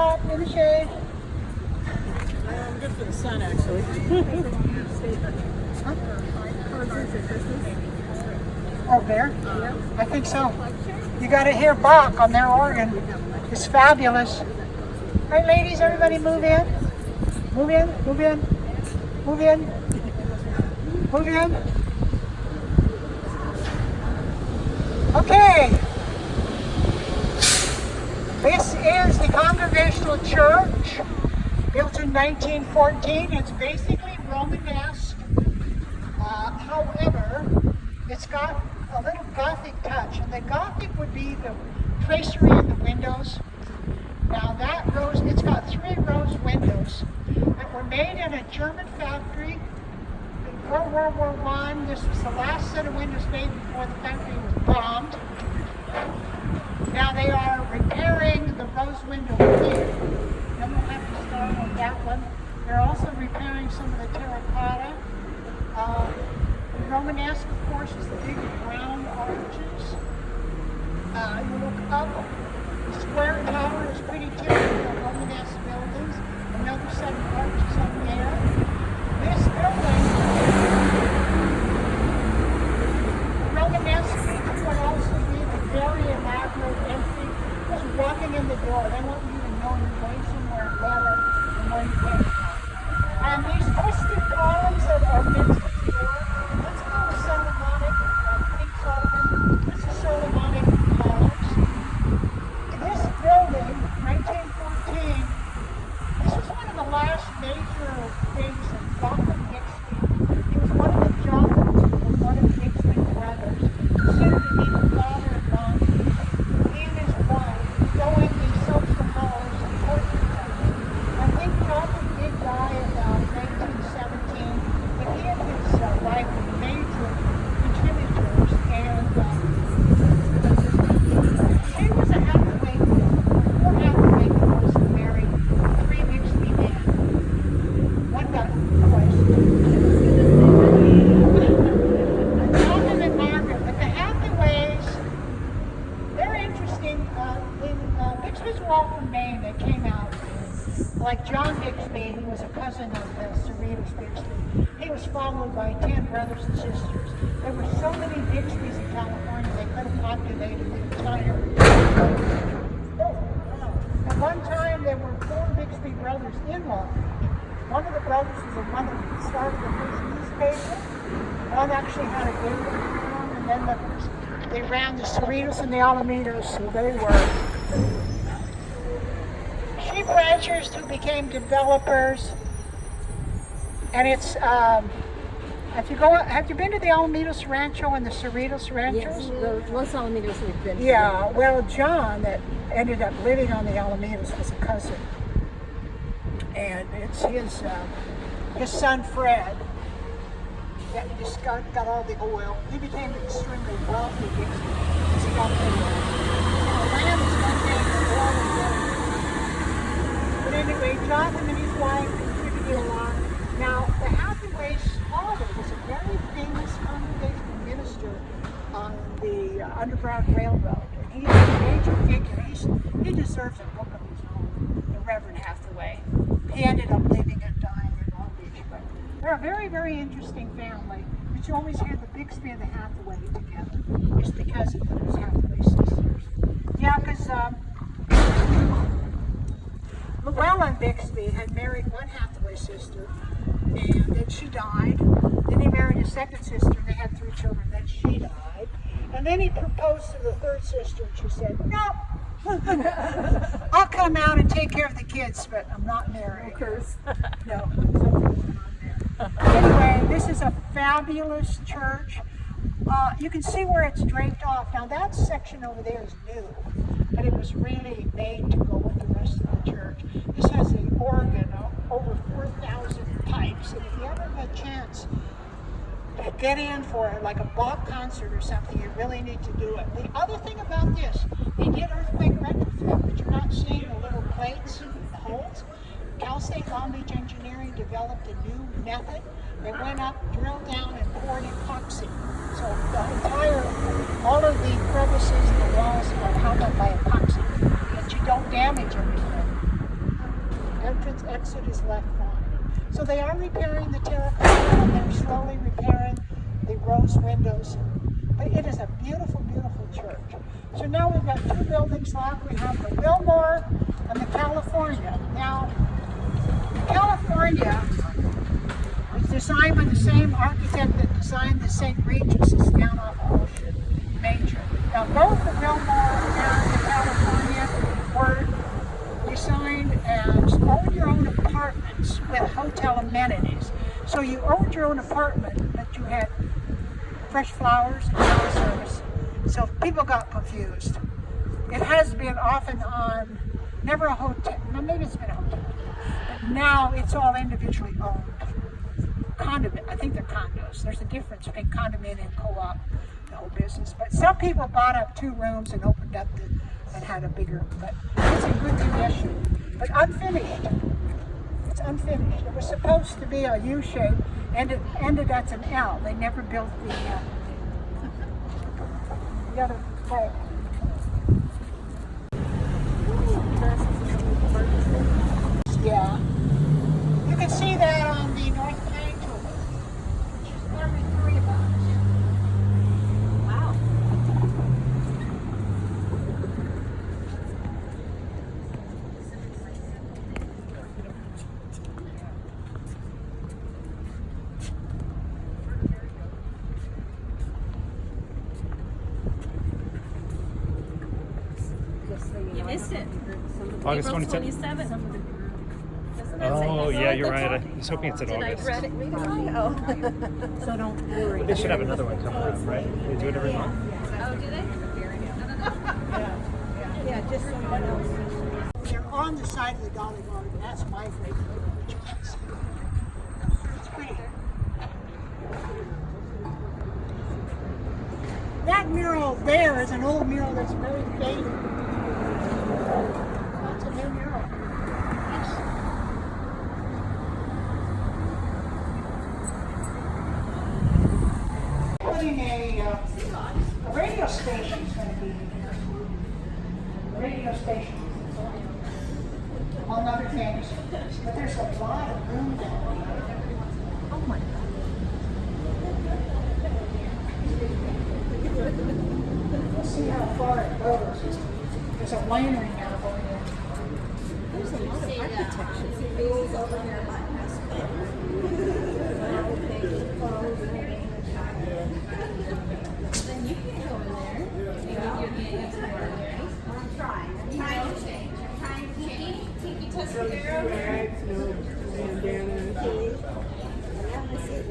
up in the shade. Good for the sun, actually. Concerts at Christmas. Oh, there? I think so. You got to hear Bach on their organ. It's fabulous. All right, ladies, everybody move in. Move in, move in, move in, move in. Okay. This is the Congregational Church, built in 1914. It's basically Romanesque. However, it's got a little Gothic touch, and the Gothic would be the tracery in the windows. Now that rose, it's got 3 rose windows that were made in a German factory in World War I. This was the last set of windows made before the factory was bombed. Now they are repairing the rose window here. Then we'll have to start on that one. They're also repairing some of the terracotta. The Romanesque, of course, is the big round arches. You look up, the square tower is pretty typical of Romanesque buildings. Another set of arches up there. This building, Romanesque would also be a very elaborate entry. Just walking in the door, they won't even know you're going somewhere better than where you came from. And these twisted columns that are mixed with the door, let's go with Solomonic, King Solomon. This is Solomonic columns. This building, 1914, this was one of the last major things that Jotham Bixby. He was one of the Jothams, one of the Bixby brothers, considered to be the father of London. He and his wife go in these social halls and court each other. I think Jotham did die about 1917, but he and his wife were major contributors, and she was a Hathaway girl. Before Hathaway girls married 3 Bixby men. One got twice. Jotham and Margaret, but the Hathaways, they're interesting. Bixby's were all from Maine. They came out. Like John Bixby, who was a cousin of the Cerritos Bixby, he was followed by 10 brothers and sisters. There were so many Bixbys in California, they could have populated the entire At one time, there were 4 Bixby brothers in Long Beach. One of the brothers was the one that started the first newspaper. One actually had a good one, and then they ran the Cerritos and the Alamedas, so they were sheep ranchers who became developers. And it's have you been to the Alamedas Rancho and the Cerritos Ranchos? Yes, the Los Alamitos we've been to. Yeah, well, John that ended up living on the Alamedas was a cousin. And it's his son Fred that just got all the oil. He became extremely wealthy because he got the land is one thing, the oil is the other. But anyway, Jonathan and his wife contributed a lot. Now, the Hathaway's father was a very famous congregational minister on the Underground Railroad. And he is a major figure. He deserves a book of his own, the Reverend Hathaway. He ended up living and dying in Long Beach. But they're a very, very interesting family. But you always hear the Bixby and the Hathaway together. Just because of those Hathaway sisters. Yeah, because Llewellyn Bixby had married one Hathaway sister, and then she died. Then he married a second sister, and they had 3 children. Then she died. And then he proposed to the third sister, and she said, no, I'll come out and take care of the kids, but I'm not married. No. Anyway, this is a fabulous church. You can see where it's draped off. Now that section over there is new, but it was really made to go with the rest of the church. This has an organ of over 4,000 pipes, and if you ever have a chance to get in for like a Bach concert or something, you really need to do it. The other thing about this, they did earthquake retrofit, but you're not seeing the little plates, the holes. Cal State Long Beach Engineering developed a new method. They went up, drilled down, and poured epoxy. So all of the crevices and the walls are held up by epoxy, but you don't damage anything. entrance exit is left line. So they are repairing the terracotta and they're slowly repairing the rose windows. But it is a beautiful, beautiful church. So now we've got two buildings left. We have the Willmore and the California. Now, the California was designed by the same architect that designed the St. Regis down off Ocean Major. Now, both the Willmore and the California were designed as own your own apartments with hotel amenities. So you owned your own apartment, but you had fresh flowers and flower service. So people got confused. It has been off and on, never a hotel. Well, maybe it's been a hotel, but now it's all individually owned. I think they're condos. There's a difference between condominium and co-op, the whole business. But some people bought up 2 rooms and opened up and had a bigger, but it's in good condition. But unfinished. It's unfinished. It was supposed to be a U shape and it ended at an L. They never built the other way. Yeah. You can see that on the North Pine tour, which is every 3 months. Wow. You missed it. August April 27th. 27th. Oh, yeah, you're right. I was hoping it said August. Read it. So don't worry. They should have another one coming up, right? They do it every month. Oh, do they? Yeah, just someone else. They're on the side of the Dolly Garden. That's my favorite picture. It's pretty. That mural there is an old mural that's very faded. That's a new mural. Putting a radio station is going to be here. A radio station. Among other things. But there's a lot of room down there. Oh my God. Let's see how far it goes. There's a winery now going in. There's a lot of architecture.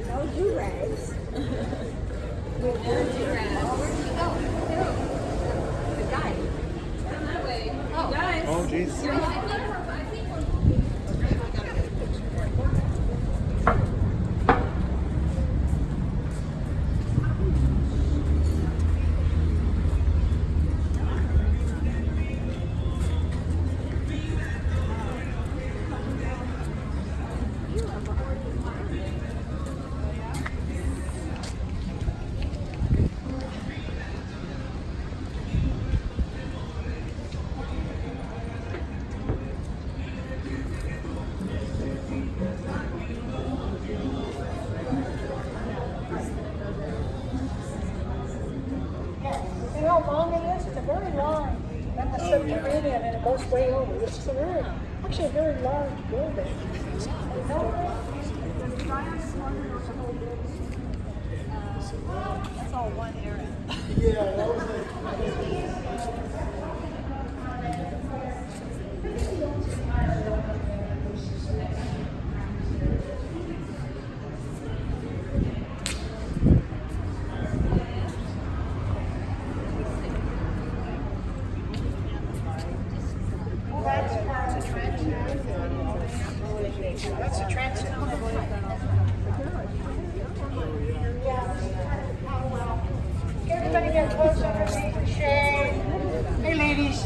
No do-rags. Oh, jeez. You know how long it is? It's a very long, and the subterranean, and it goes way over. This is a very, actually a very large building. That's all one area. Yeah, that was like. That's a transit. Everybody get close underneath the shade. Hey, ladies.